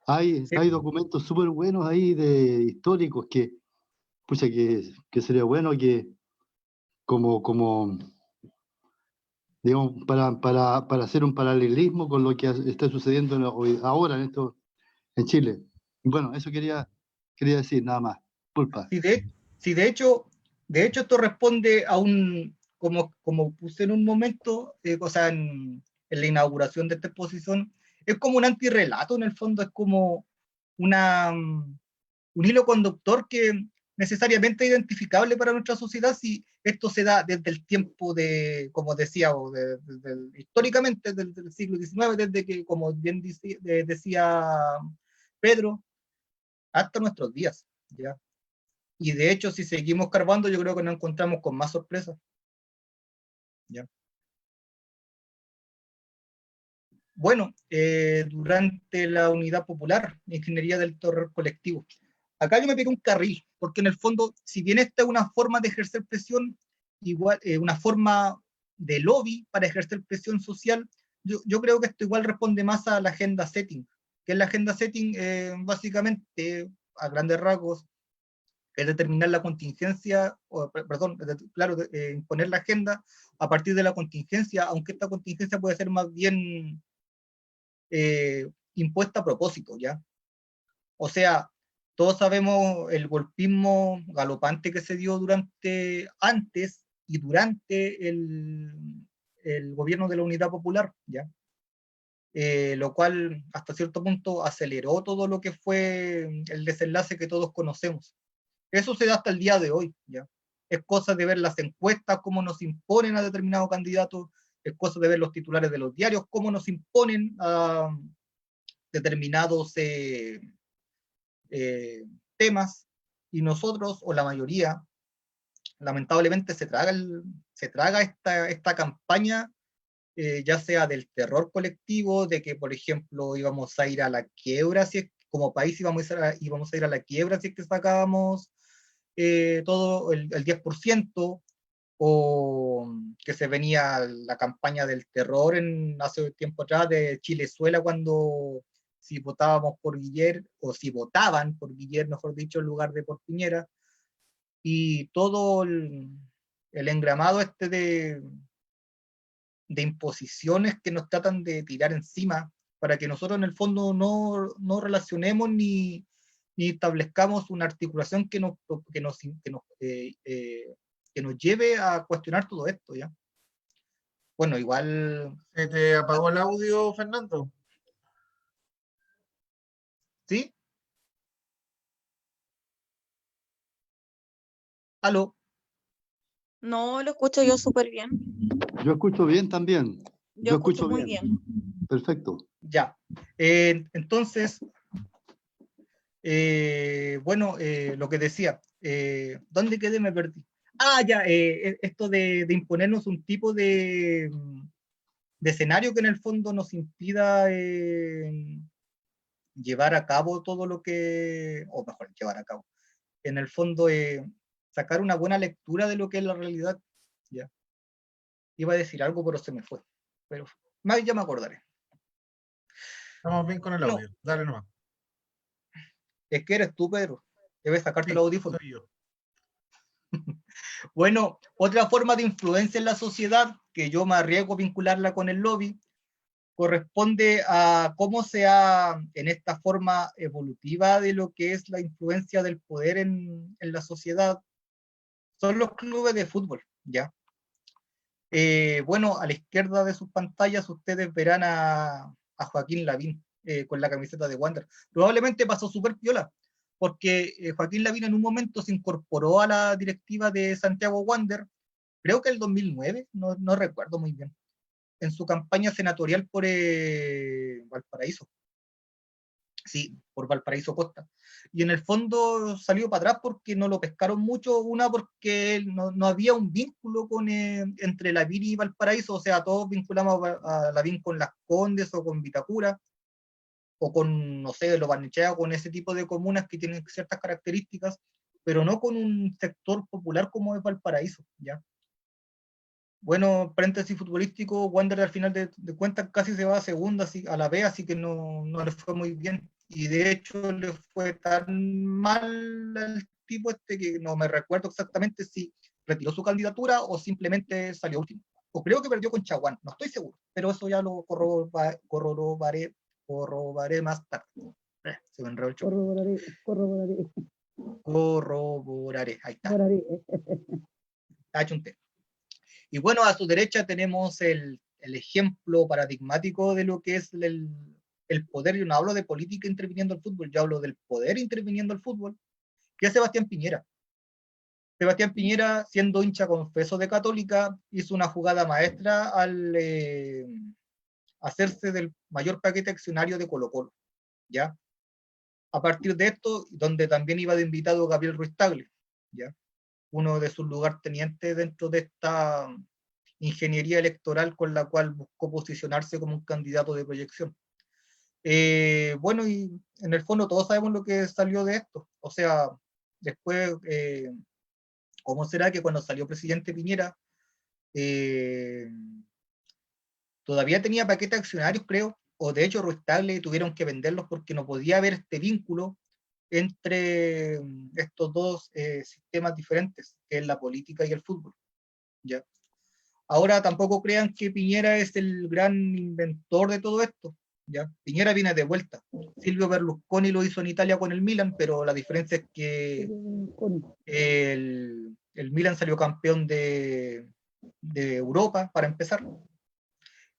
Hay documentos súper buenos ahí históricos pucha, que sería bueno que como digamos, para hacer un paralelismo con lo que está sucediendo ahora en Chile. Bueno, eso quería decir, nada más. Disculpa. Sí, de hecho esto responde a como puse en un momento, o sea, en la inauguración de esta exposición, es como un antirrelato en el fondo, es como un hilo conductor que necesariamente identificable para nuestra sociedad si esto se da desde el tiempo como decía, históricamente desde el siglo XIX, desde que, como bien decía Pedro, hasta nuestros días, ¿ya? Y de hecho, si seguimos carbando, yo creo que nos encontramos con más sorpresas, ¿ya? Bueno, durante la Unidad Popular, Ingeniería del Terror Colectivo, acá yo me pegué un carril, porque en el fondo, si bien esta es una forma de ejercer presión, igual, una forma de lobby para ejercer presión social, yo creo que esto igual responde más a la agenda setting, que es la agenda setting, básicamente, a grandes rasgos, es determinar la contingencia, claro, imponer la agenda a partir de la contingencia, aunque esta contingencia puede ser más bien impuesta a propósito, ¿ya? O sea, todos sabemos el golpismo galopante que se dio antes y durante el gobierno de la Unidad Popular, ¿ya? Lo cual hasta cierto punto aceleró todo lo que fue el desenlace que todos conocemos. Eso se da hasta el día de hoy, ¿ya? Es cosa de ver las encuestas, cómo nos imponen a determinados candidatos, es cosa de ver los titulares de los diarios, cómo nos imponen a determinados temas, y nosotros, o la mayoría, lamentablemente se traga esta campaña, ya sea del terror colectivo, de que, por ejemplo, íbamos a ir a la quiebra, como país íbamos a ir a la quiebra si es que sacábamos todo el 10%, o que se venía la campaña del terror hace tiempo atrás de Chilezuela, cuando si votábamos por Guillermo, o si votaban por Guillermo, mejor dicho, en lugar de por Piñera, y todo el engramado de imposiciones que nos tratan de tirar encima para que nosotros en el fondo no relacionemos ni establezcamos una articulación que nos lleve a cuestionar todo esto, ¿ya? Bueno, igual... ¿Se te apagó el audio, Fernando? ¿Sí? ¿Aló? No, lo escucho yo súper bien. Yo escucho bien también. Yo escucho muy bien. Perfecto. Ya. Entonces, bueno, lo que decía, ¿dónde quedé? Me perdí. Ya, esto de imponernos un tipo de escenario que en el fondo nos impida llevar a cabo todo lo que, o mejor, llevar a cabo, en el fondo sacar una buena lectura de lo que es la realidad. Ya. Iba a decir algo, pero se me fue. Pero ya me acordaré. Estamos bien con el No, audio. Dale nomás. es que eres tú, Pedro. Debes sacarte Sí, el audífono. soy yo. Bueno, otra forma de influencia en la sociedad, que yo me arriesgo a vincularla con el lobby, corresponde a cómo se ha, en esta forma evolutiva de lo que es la influencia del poder en la sociedad, son los clubes de fútbol, ¿ya? Bueno, a la izquierda de sus pantallas ustedes verán a Joaquín Lavín con la camiseta de Wander. Probablemente pasó súper piola, porque Joaquín Lavín en un momento se incorporó a la directiva de Santiago Wander, creo que el 2009, no recuerdo muy bien, en su campaña senatorial por Valparaíso. Sí, por Valparaíso Costa. Y en el fondo salió para atrás porque no lo pescaron mucho, una porque no había un vínculo entre Lavín y Valparaíso, o sea, todos vinculamos a Lavín con Las Condes o con Vitacura, o con, no sé, Lo Barnechea, con ese tipo de comunas que tienen ciertas características, pero no con un sector popular como es Valparaíso, ¿ya? Bueno, paréntesis futbolístico, Wander al final de cuentas casi se va a segunda, a la B, así que no le fue muy bien. Y de hecho le fue tan mal al tipo este que no me recuerdo exactamente si retiró su candidatura o simplemente salió último. O creo que perdió con Chaguán, no estoy seguro, pero eso ya lo corroboraré más tarde. Se me enredó el choco. Corroboraré, ahí está. Achunté. Y bueno, a su derecha tenemos el ejemplo paradigmático de lo que es el poder. Yo no hablo de política interviniendo el fútbol, yo hablo del poder interviniendo el fútbol, que es Sebastián Piñera. Sebastián Piñera, siendo hincha confeso de Católica, hizo una jugada maestra al hacerse del mayor paquete accionario de Colo-Colo, ¿ya? A partir de esto, donde también iba de invitado Gabriel Ruiz Tagle, ¿ya? Uno de sus lugartenientes dentro de esta ingeniería electoral con la cual buscó posicionarse como un candidato de proyección. Bueno, y en el fondo todos sabemos lo que salió de esto. O sea, después, ¿cómo será que cuando salió presidente Piñera, todavía tenía paquetes accionarios, creo, o de hecho Ruiz Tagle tuvieron que venderlos porque no podía haber este vínculo entre estos dos sistemas diferentes, que es la política y el fútbol, ¿ya? Ahora tampoco crean que Piñera es el gran inventor de todo esto, ¿ya? Piñera viene de vuelta. Silvio Berlusconi lo hizo en Italia con el Milan, pero la diferencia es que el Milan salió campeón de Europa, para empezar,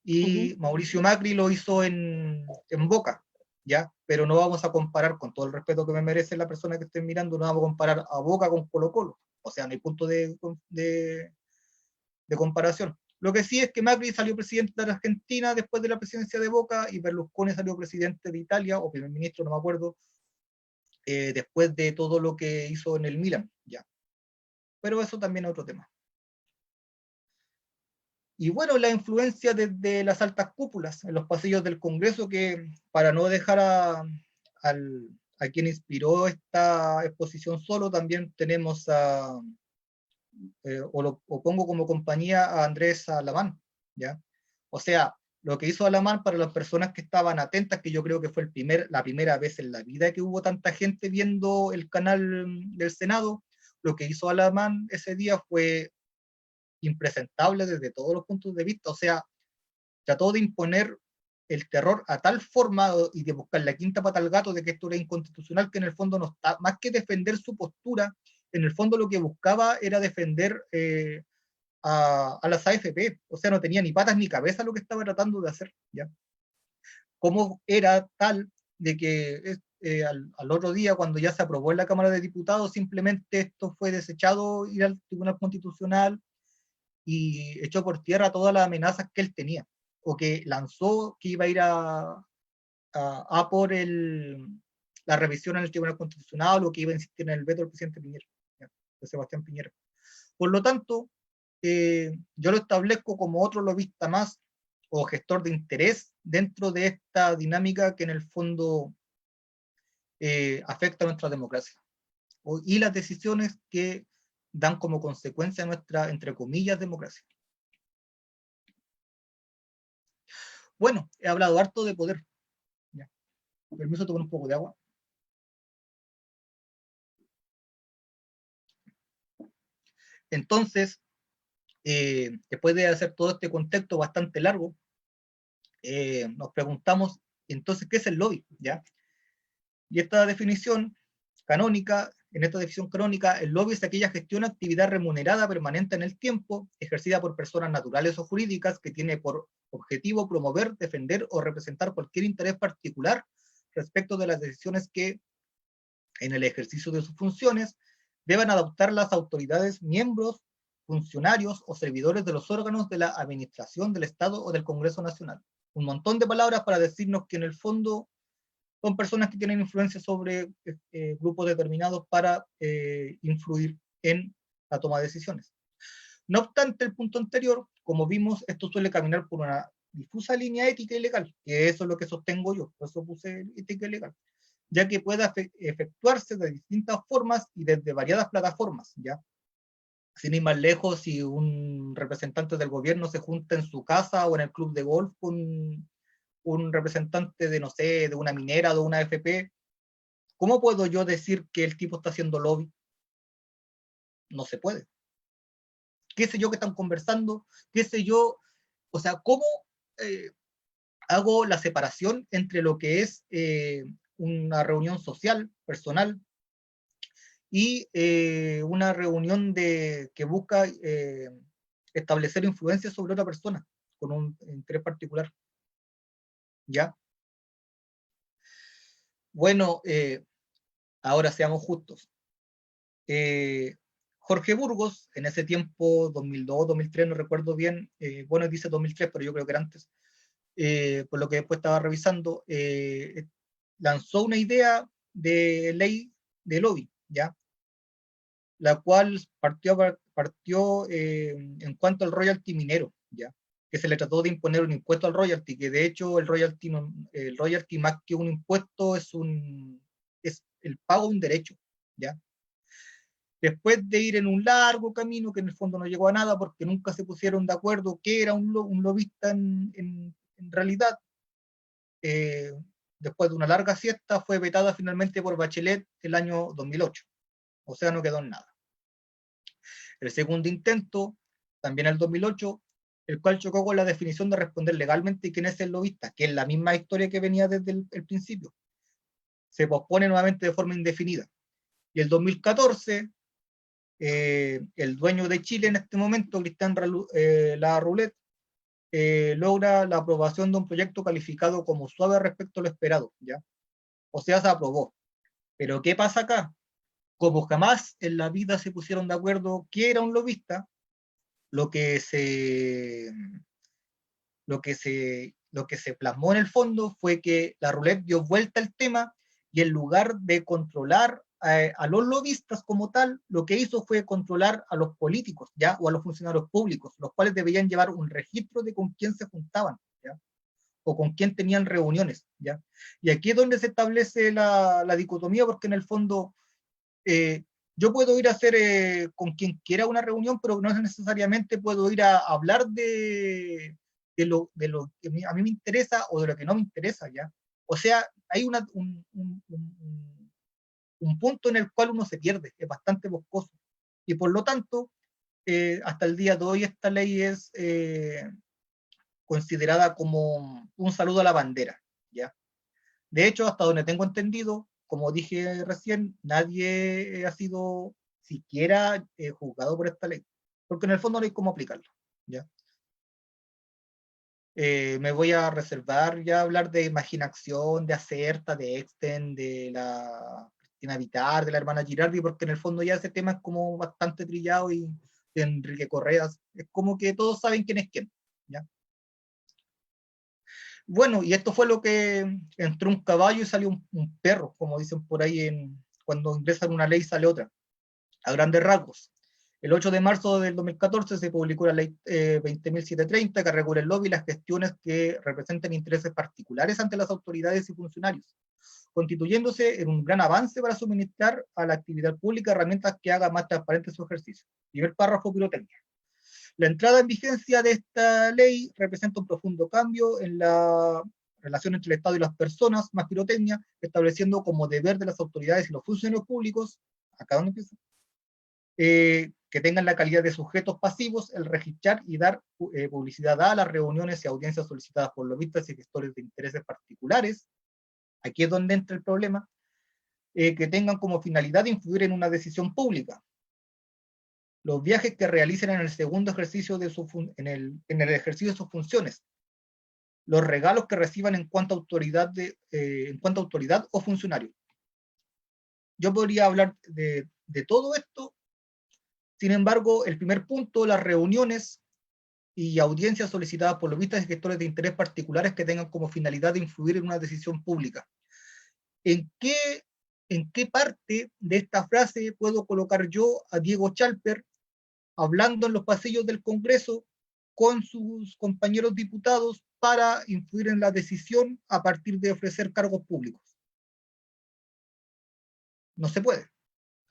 y Mauricio Macri lo hizo en Boca, ¿ya? Pero no vamos a comparar, con todo el respeto que me merece la persona que esté mirando, no vamos a comparar a Boca con Colo-Colo. O sea, no hay punto de comparación. Lo que sí es que Macri salió presidente de Argentina después de la presidencia de Boca y Berlusconi salió presidente de Italia, o primer ministro, no me acuerdo, después de todo lo que hizo en el Milan, ya. Pero eso también es otro tema. Y bueno, la influencia desde las altas cúpulas en los pasillos del Congreso, que para no dejar a quien inspiró esta exposición solo, también tenemos o pongo como compañía a Andrés Alamán, ¿ya? O sea, lo que hizo Alamán, para las personas que estaban atentas, que yo creo que fue la primera vez en la vida que hubo tanta gente viendo el canal del Senado, lo que hizo Alamán ese día fue impresentable desde todos los puntos de vista. O sea, trató de imponer el terror a tal forma y de buscar la quinta pata al gato de que esto era inconstitucional, que en el fondo no está, más que defender su postura, en el fondo lo que buscaba era defender a las AFP. O sea, no tenía ni patas ni cabeza lo que estaba tratando de hacer, ¿ya? Cómo era tal de que al otro día, cuando ya se aprobó en la Cámara de Diputados, simplemente esto fue desechado, ir al Tribunal Constitucional y echó por tierra todas las amenazas que él tenía, o que lanzó que iba a ir a por la revisión en el Tribunal Constitucional, o que iba a insistir en el veto del presidente Piñera, ¿ya? De Sebastián Piñera. Por lo tanto, yo lo establezco como otro lobista más o gestor de interés dentro de esta dinámica que en el fondo afecta a nuestra democracia y las decisiones que dan como consecuencia nuestra, entre comillas, democracia. Bueno, he hablado harto de poder. Ya. Permiso, tomar un poco de agua. Entonces, después de hacer todo este contexto bastante largo, nos preguntamos, entonces, ¿qué es el lobby? ¿Ya? Y esta definición canónica, en esta definición canónica, el lobby es aquella gestión o actividad remunerada permanente en el tiempo, ejercida por personas naturales o jurídicas, que tiene por objetivo promover, defender o representar cualquier interés particular respecto de las decisiones que, en el ejercicio de sus funciones, deban adoptar las autoridades, miembros, funcionarios o servidores de los órganos de la administración del Estado o del Congreso Nacional. Un montón de palabras para decirnos que en el fondo son personas que tienen influencia sobre grupos determinados para influir en la toma de decisiones. No obstante, el punto anterior, como vimos, esto suele caminar por una difusa línea ética y legal, que eso es lo que sostengo yo, por eso puse ética y legal, ya que puede efectuarse de distintas formas y desde variadas plataformas, ¿ya? Sin ir más lejos, si un representante del gobierno se junta en su casa o en el club de golf con un representante de, no sé, de una minera o de una AFP, ¿cómo puedo yo decir que el tipo está haciendo lobby? No se puede. ¿Qué sé yo que están conversando? ¿Qué sé yo? O sea, ¿cómo hago la separación entre lo que es una reunión social, personal, y una reunión que busca establecer influencia sobre otra persona con un interés particular? ¿Ya? Bueno, ahora seamos justos. Jorge Burgos, en ese tiempo, 2002, 2003, no recuerdo bien, bueno, dice 2003, pero yo creo que era antes, por lo que después estaba revisando, lanzó una idea de ley de lobby, ¿ya? La cual partió en cuanto al royalty minero, ¿ya? Que se le trató de imponer un impuesto al royalty, que de hecho el royalty más que un impuesto es el pago de un derecho, ¿ya? Después de ir en un largo camino que en el fondo no llegó a nada porque nunca se pusieron de acuerdo qué era un lobista en realidad, después de una larga siesta fue vetada finalmente por Bachelet el año 2008, o sea, no quedó en nada. El segundo intento, también el 2008, el cual chocó con la definición de responder legalmente quién es el lobista, que es la misma historia que venía desde el principio. Se pospone nuevamente de forma indefinida. Y el 2014, el dueño de Chile en este momento, Cristian Larroulet, logra la aprobación de un proyecto calificado como suave respecto a lo esperado, ¿ya? O sea, se aprobó. Pero ¿qué pasa acá? Como jamás en la vida se pusieron de acuerdo qué era un lobista, lo que se plasmó en el fondo fue que Larroulet dio vuelta al tema y en lugar de controlar a los lobistas como tal, lo que hizo fue controlar a los políticos, ¿ya? O a los funcionarios públicos, los cuales debían llevar un registro de con quién se juntaban, ¿ya? O con quién tenían reuniones, ¿ya? Y aquí es donde se establece la dicotomía, porque en el fondo yo puedo ir a hacer con quien quiera una reunión, pero no necesariamente puedo ir a hablar de lo que a mí me interesa o de lo que no me interesa, ¿ya? O sea, hay un punto en el cual uno se pierde, es bastante boscoso. Y por lo tanto, hasta el día de hoy esta ley es considerada como un saludo a la bandera, ¿ya? De hecho, hasta donde tengo entendido, como dije recién, nadie ha sido siquiera juzgado por esta ley, porque en el fondo no hay cómo aplicarlo, ¿ya? Me voy a reservar ya hablar de Imaginación, de Acerta, de Exten, de la Cristina Vitar, de la hermana Girardi, porque en el fondo ya ese tema es como bastante trillado, y de Enrique Correas, es como que todos saben quién es quién, ¿ya? Bueno, y esto fue lo que entró un caballo y salió un perro, como dicen por ahí, cuando ingresan una ley sale otra, a grandes rasgos. El 8 de marzo del 2014 se publicó la ley 20.730, que regula el lobby y las gestiones que representen intereses particulares ante las autoridades y funcionarios, constituyéndose en un gran avance para suministrar a la actividad pública herramientas que hagan más transparente su ejercicio. Primer párrafo, pirotecnia. La entrada en vigencia de esta ley representa un profundo cambio en la relación entre el Estado y las personas, más pirotecnia, estableciendo como deber de las autoridades y los funcionarios públicos, acá donde empieza, que tengan la calidad de sujetos pasivos, el registrar y dar publicidad a las reuniones y audiencias solicitadas por lobistas y gestores de intereses particulares. Aquí es donde entra el problema, que tengan como finalidad influir en una decisión pública. Los viajes que realicen en el segundo ejercicio en el ejercicio de sus funciones, los regalos que reciban en cuanto a autoridad o funcionario. Yo podría hablar de todo esto. Sin embargo, el primer punto, las reuniones y audiencias solicitadas por lobistas y gestores de interés particulares que tengan como finalidad de influir en una decisión pública. ¿En qué parte de esta frase puedo colocar yo a Diego Chalper hablando en los pasillos del Congreso con sus compañeros diputados para influir en la decisión a partir de ofrecer cargos públicos? No se puede.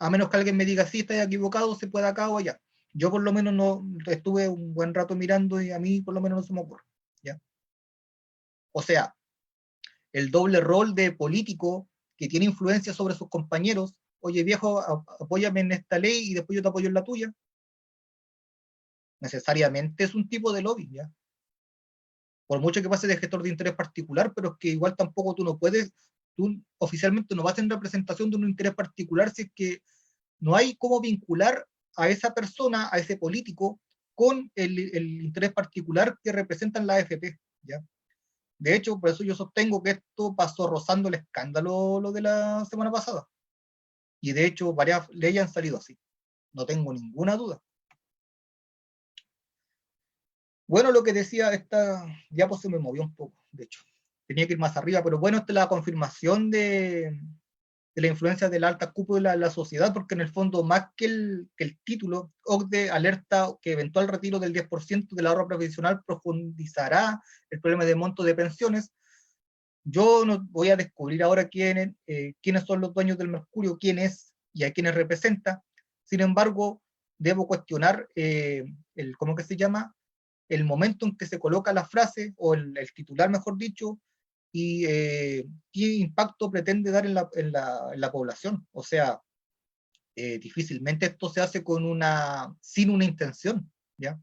A menos que alguien me diga, sí, está equivocado, se puede acá o allá. Yo por lo menos no estuve un buen rato mirando y a mí por lo menos no se me ocurre. ¿Ya? O sea, el doble rol de político que tiene influencia sobre sus compañeros. Oye, viejo, apóyame en esta ley y después yo te apoyo en la tuya. Necesariamente es un tipo de lobby, ¿ya? Por mucho que pase de gestor de interés particular, pero es que igual tampoco tú no puedes, tú oficialmente no vas en representación de un interés particular si es que no hay cómo vincular a esa persona, a ese político, con el interés particular que representan la AFP, ¿ya? De hecho, por eso yo sostengo que esto pasó rozando el escándalo lo de la semana pasada. Y de hecho, varias leyes han salido así. No tengo ninguna duda. Bueno, lo que decía esta diapo se me movió un poco, de hecho. Tenía que ir más arriba, pero bueno, esta es la confirmación de la influencia de la alta cúpula en la sociedad, porque en el fondo, más que el título, OCDE alerta que eventual retiro del 10% del ahorro previsional profundizará el problema de monto de pensiones. Yo no voy a descubrir ahora quiénes son los dueños del Mercurio, quién es y a quiénes representa. Sin embargo, debo cuestionar ¿cómo que se llama? El momento en que se coloca la frase, o el titular, mejor dicho, y qué impacto pretende dar en la población. O sea, difícilmente esto se hace sin una intención, ¿ya?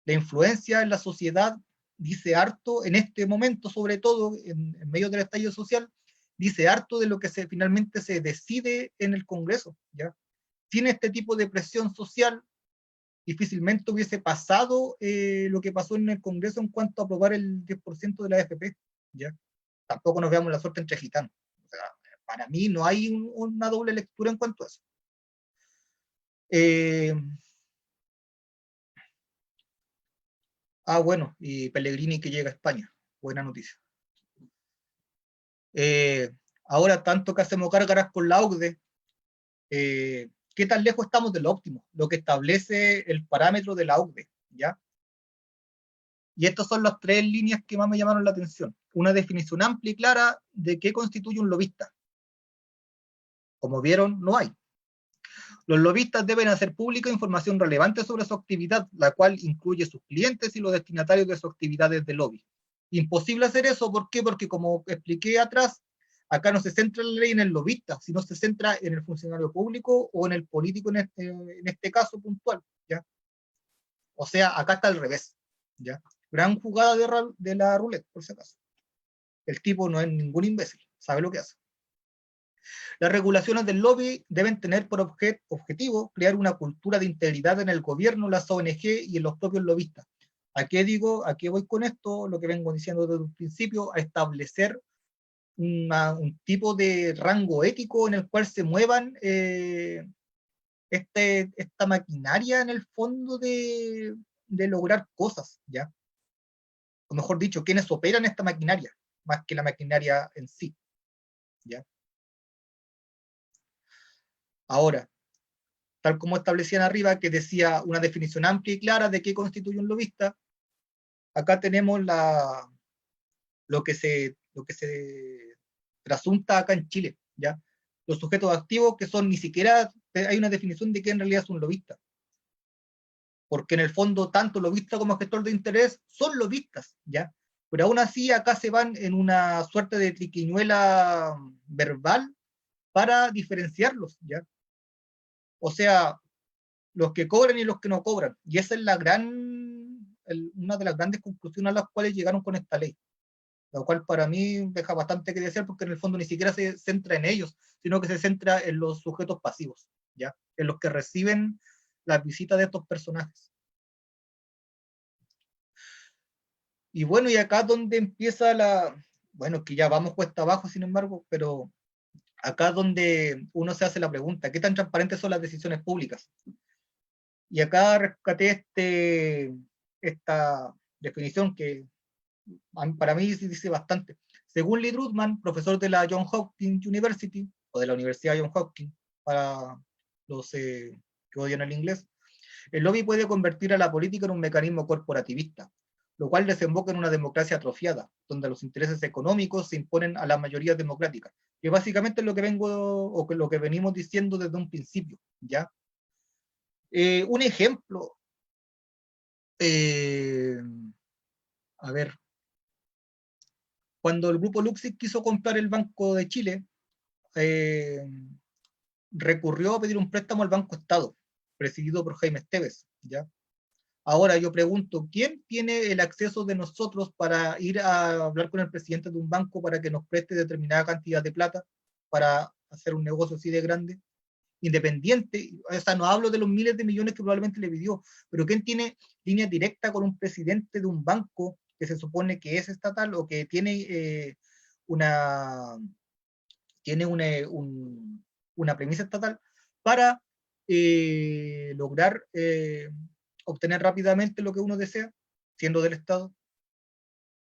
La influencia en la sociedad dice harto, en este momento, sobre todo, en medio del estallido social, dice harto de lo que finalmente se decide en el Congreso, ¿ya? Sin este tipo de presión social, difícilmente hubiese pasado lo que pasó en el Congreso en cuanto a aprobar el 10% de la AFP, ¿ya? Tampoco nos veamos la suerte entre gitanos. O sea, para mí no hay una doble lectura en cuanto a eso. Bueno, y Pellegrini que llega a España. Buena noticia. Ahora, tanto que hacemos gárgaras con la OCDE, ¿qué tan lejos estamos de lo óptimo? Lo que establece el parámetro de la OCDE, ¿ya? Y estas son las tres líneas que más me llamaron la atención. Una definición amplia y clara de qué constituye un lobista. Como vieron, no hay. Los lobistas deben hacer pública información relevante sobre su actividad, la cual incluye sus clientes y los destinatarios de sus actividades de lobby. Imposible hacer eso, ¿por qué? Porque como expliqué atrás, acá no se centra la ley en el lobista, sino se centra en el funcionario público o en el político en este caso puntual, ¿ya? O sea, acá está al revés, ¿ya? Gran jugada de la ruleta, por si acaso. El tipo no es ningún imbécil, sabe lo que hace. Las regulaciones del lobby deben tener por objetivo crear una cultura de integridad en el gobierno, las ONG y en los propios lobistas. ¿A qué voy con esto? Lo que vengo diciendo desde un principio, a establecer un tipo de rango ético en el cual se muevan esta maquinaria en el fondo de lograr cosas, ¿ya? O mejor dicho, quienes operan esta maquinaria, más que la maquinaria en sí, ¿ya? Ahora, tal como establecían arriba, que decía una definición amplia y clara de qué constituye un lobista, acá tenemos lo que se trasunta acá en Chile, ¿ya? Los sujetos activos que son, ni siquiera hay una definición de qué en realidad es un lobista. Porque en el fondo, tanto lobista como gestor de interés son lobistas, ¿ya? Pero aún así acá se van en una suerte de triquiñuela verbal para diferenciarlos, ¿ya? O sea, los que cobran y los que no cobran. Y esa es una de las grandes conclusiones a las cuales llegaron con esta ley. Lo cual para mí deja bastante que decir, porque en el fondo ni siquiera se centra en ellos, sino que se centra en los sujetos pasivos, ¿ya? En los que reciben las visitas de estos personajes. Y bueno, y acá donde empieza bueno, que ya vamos cuesta abajo, sin embargo, pero acá donde uno se hace la pregunta, ¿qué tan transparentes son las decisiones públicas? Y acá rescaté esta definición que para mí dice bastante. Según Lee Drutman, profesor de la Johns Hopkins University, o de la Universidad Johns Hopkins, para los que odian el inglés, el lobby puede convertir a la política en un mecanismo corporativista, lo cual desemboca en una democracia atrofiada, donde los intereses económicos se imponen a las mayorías democráticas, que básicamente es lo que lo que venimos diciendo desde un principio, ¿ya? Un ejemplo, a ver, cuando el grupo Luxig quiso comprar el Banco de Chile, recurrió a pedir un préstamo al Banco Estado, presidido por Jaime Esteves, ¿ya? Ahora yo pregunto, ¿quién tiene el acceso de nosotros para ir a hablar con el presidente de un banco para que nos preste determinada cantidad de plata para hacer un negocio así de grande? Independiente, o sea, no hablo de los miles de millones que probablemente le pidió, pero ¿quién tiene línea directa con un presidente de un banco que se supone que es estatal o que tiene una premisa estatal para lograr obtener rápidamente lo que uno desea, siendo del Estado?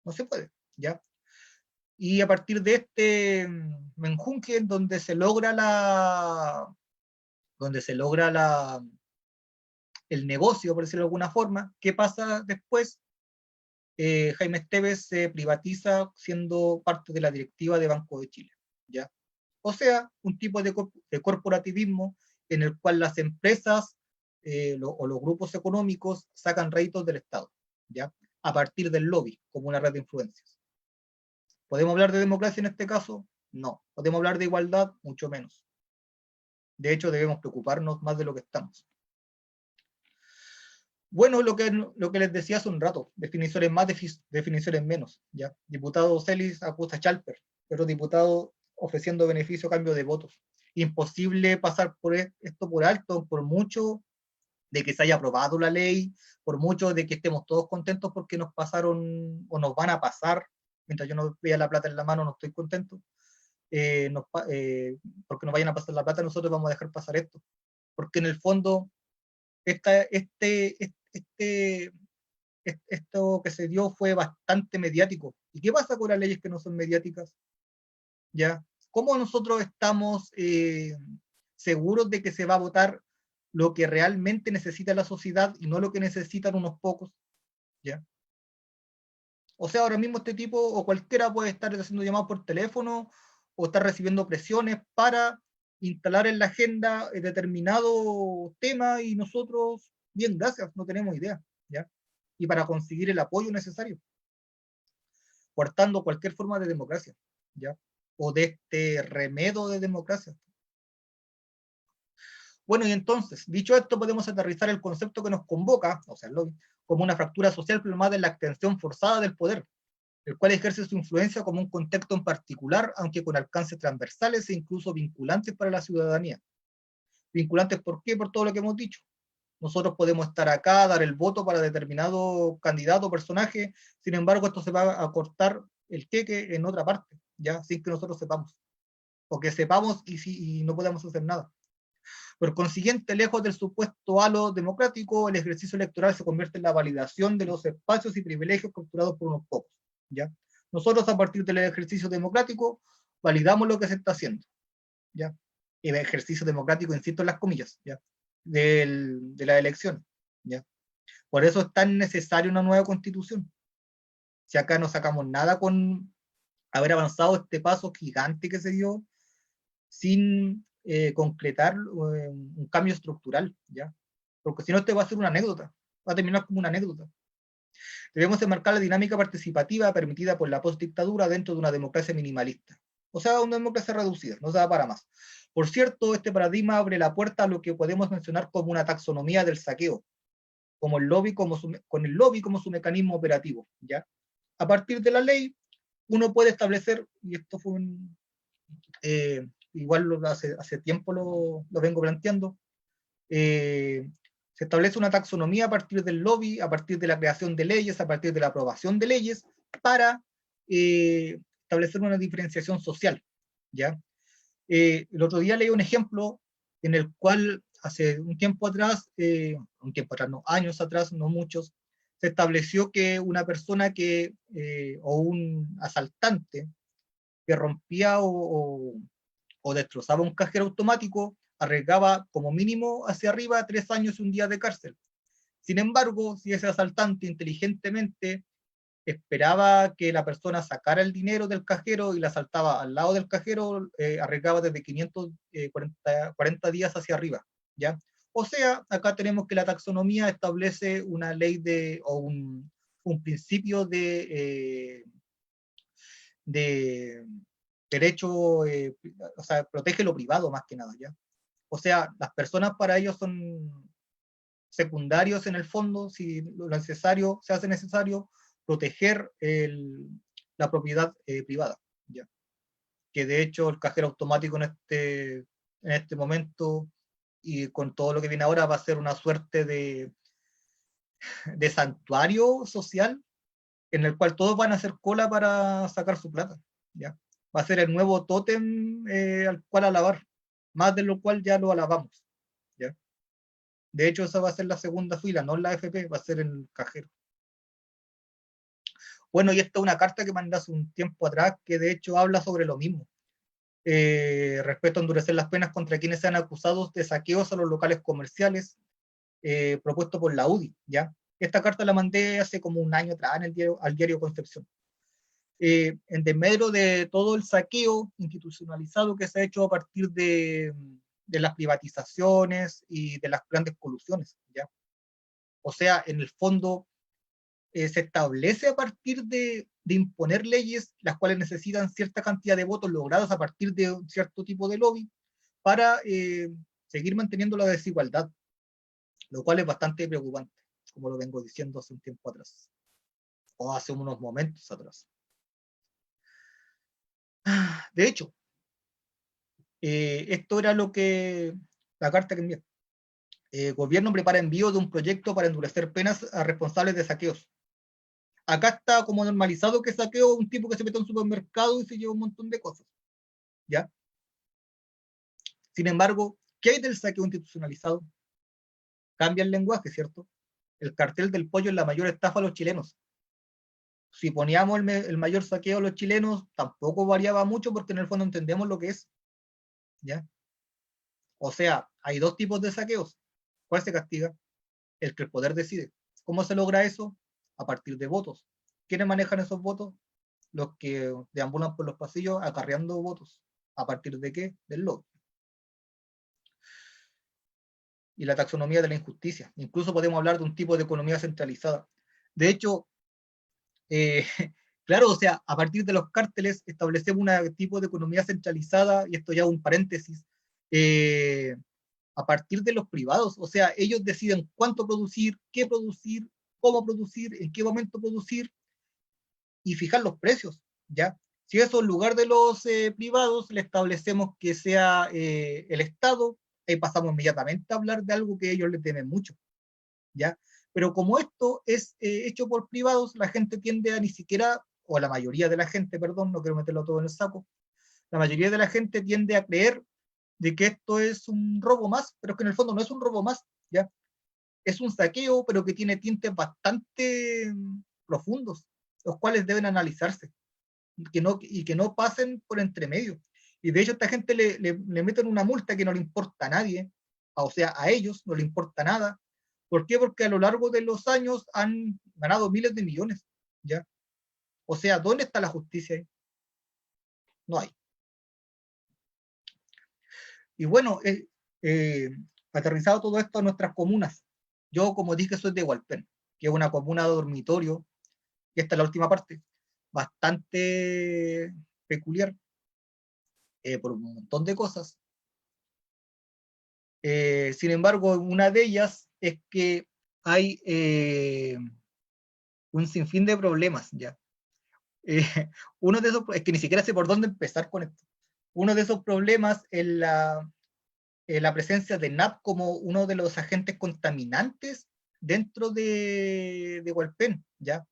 No se puede, ¿ya? Y a partir de este menjunje donde se logra el negocio, por decirlo de alguna forma, ¿qué pasa después? Jaime Esteves se privatiza siendo parte de la directiva de Banco de Chile, ¿ya? O sea, un tipo de corporativismo en el cual las empresas o los grupos económicos sacan réditos del Estado, ¿ya? A partir del lobby, como una red de influencias. ¿Podemos hablar de democracia en este caso? No. ¿Podemos hablar de igualdad? Mucho menos. De hecho, debemos preocuparnos más de lo que estamos. Bueno, lo que les decía hace un rato, definiciones más, definiciones menos, ¿ya? Diputado Celis acusa a Chalper, pero diputado ofreciendo beneficio a cambio de votos. Imposible pasar por esto por alto, por mucho de que se haya aprobado la ley, por mucho de que estemos todos contentos porque nos pasaron o nos van a pasar, mientras yo no vea la plata en la mano no estoy contento, porque nos vayan a pasar la plata, nosotros vamos a dejar pasar esto. Porque en el fondo, esto que se dio fue bastante mediático. ¿Y qué pasa con las leyes que no son mediáticas? ¿Ya? ¿Cómo nosotros estamos seguros de que se va a votar lo que realmente necesita la sociedad y no lo que necesitan unos pocos? ¿Ya? O sea, ahora mismo este tipo o cualquiera puede estar haciendo llamadas por teléfono o estar recibiendo presiones para instalar en la agenda determinado tema y nosotros, bien, gracias, no tenemos idea, ¿ya? Y para conseguir el apoyo necesario, cortando cualquier forma de democracia, ¿ya? O de este remedo de democracia. Bueno, y entonces, dicho esto, podemos aterrizar el concepto que nos convoca, o sea, el lobby, como una fractura social plasmada en la extensión forzada del poder, el cual ejerce su influencia como un contexto en particular, aunque con alcances transversales e incluso vinculantes para la ciudadanía. ¿Vinculantes por qué? Por todo lo que hemos dicho. Nosotros podemos estar acá, dar el voto para determinado candidato o personaje, sin embargo, esto se va a cortar el queque en otra parte, ya, sin que nosotros sepamos. O que sepamos y no podemos hacer nada. Por consiguiente, lejos del supuesto halo democrático, el ejercicio electoral se convierte en la validación de los espacios y privilegios capturados por unos pocos, ¿ya? Nosotros, a partir del ejercicio democrático, validamos lo que se está haciendo, ¿ya? Y el ejercicio democrático, insisto en las comillas, ¿ya? De la elección, ¿ya? Por eso es tan necesaria una nueva constitución. Si acá no sacamos nada con haber avanzado este paso gigante que se dio sin concretar un cambio estructural, ¿ya? Porque si no, este va a ser una anécdota, va a terminar como una anécdota. Debemos enmarcar la dinámica participativa permitida por la postdictadura dentro de una democracia minimalista. O sea, una democracia reducida, no se da para más. Por cierto, este paradigma abre la puerta a lo que podemos mencionar como una taxonomía del saqueo, como el lobby con el lobby como su mecanismo operativo, ¿ya? A partir de la ley, uno puede establecer, y esto fue igual hace tiempo lo vengo planteando, se establece una taxonomía a partir del lobby, a partir de la creación de leyes, a partir de la aprobación de leyes, para establecer una diferenciación social, ¿ya? El otro día leí un ejemplo en el cual hace un tiempo atrás, no, años atrás, no muchos, se estableció que una persona o un asaltante que rompía o destrozaba un cajero automático, arriesgaba como mínimo hacia arriba 3 años y un día de cárcel. Sin embargo, si ese asaltante inteligentemente esperaba que la persona sacara el dinero del cajero y la asaltaba al lado del cajero, arriesgaba desde 540 días hacia arriba, ¿ya? O sea, acá tenemos que la taxonomía establece una ley o un principio de derecho, o sea, protege lo privado más que nada, ¿ya? O sea, las personas para ellos son secundarios en el fondo, si lo necesario, se hace necesario proteger la propiedad privada, ¿ya? Que de hecho el cajero automático en este momento y con todo lo que viene ahora va a ser una suerte de santuario social en el cual todos van a hacer cola para sacar su plata, ¿ya? Va a ser el nuevo tótem al cual alabar, más de lo cual ya lo alabamos, ¿ya? De hecho, esa va a ser la segunda fila, no en la AFP, va a ser en el cajero. Bueno, y esta es una carta que mandé hace un tiempo atrás que de hecho habla sobre lo mismo. Respecto a endurecer las penas contra quienes sean acusados de saqueos a los locales comerciales, propuesto por la UDI, ¿ya? Esta carta la mandé hace como un año atrás al diario Concepción. En desmedro de todo el saqueo institucionalizado que se ha hecho a partir de las privatizaciones y de las grandes colusiones, ¿ya? O sea, en el fondo se establece a partir de imponer leyes las cuales necesitan cierta cantidad de votos logrados a partir de un cierto tipo de lobby para seguir manteniendo la desigualdad, lo cual es bastante preocupante, como lo vengo diciendo hace un tiempo atrás, o hace unos momentos atrás. De hecho, esto era la carta que envié. Gobierno prepara envío de un proyecto para endurecer penas a responsables de saqueos. Acá está como normalizado que saqueó un tipo que se metió en un supermercado y se llevó un montón de cosas, ¿ya? Sin embargo, ¿qué hay del saqueo institucionalizado? Cambia el lenguaje, ¿cierto? El cartel del pollo es la mayor estafa a los chilenos. Si poníamos el mayor saqueo a los chilenos, tampoco variaba mucho porque en el fondo entendemos lo que es, ¿ya? O sea, hay dos tipos de saqueos. ¿Cuál se castiga? El que el poder decide. ¿Cómo se logra eso? A partir de votos. ¿Quiénes manejan esos votos? Los que deambulan por los pasillos acarreando votos. ¿A partir de qué? Del lobby. Y la taxonomía de la injusticia. Incluso podemos hablar de un tipo de economía centralizada. De hecho, claro, o sea, a partir de los cárteles establecemos un tipo de economía centralizada, y esto ya un paréntesis, a partir de los privados. O sea, ellos deciden cuánto producir, qué producir, cómo producir, en qué momento producir, y fijar los precios, ¿ya? Si eso en lugar de los privados le establecemos que sea el Estado, ahí pasamos inmediatamente a hablar de algo que ellos le temen mucho, ¿ya? Pero como esto es hecho por privados, la gente tiende a ni siquiera, o la mayoría de la gente, perdón, no quiero meterlo todo en el saco, la mayoría de la gente tiende a creer de que esto es un robo más, pero que en el fondo no es un robo más, ¿ya? Es un saqueo, pero que tiene tintes bastante profundos, los cuales deben analizarse y que no pasen por entre medio. Y de hecho, a esta gente le meten una multa que no le importa a nadie, o sea, a ellos no le importa nada. ¿Por qué? Porque a lo largo de los años han ganado miles de millones, ¿ya? O sea, ¿dónde está la justicia ahí? No hay. Y bueno, aterrizado todo esto a nuestras comunas. Yo, como dije, soy de Hualpén, que es una comuna de dormitorio, y esta es la última parte, bastante peculiar, por un montón de cosas. Sin embargo, una de ellas es que hay un sinfín de problemas, ¿ya? Uno de esos, es que ni siquiera sé por dónde empezar con esto. Uno de esos problemas es la presencia de NAP como uno de los agentes contaminantes dentro de Hualpén, ¿ya?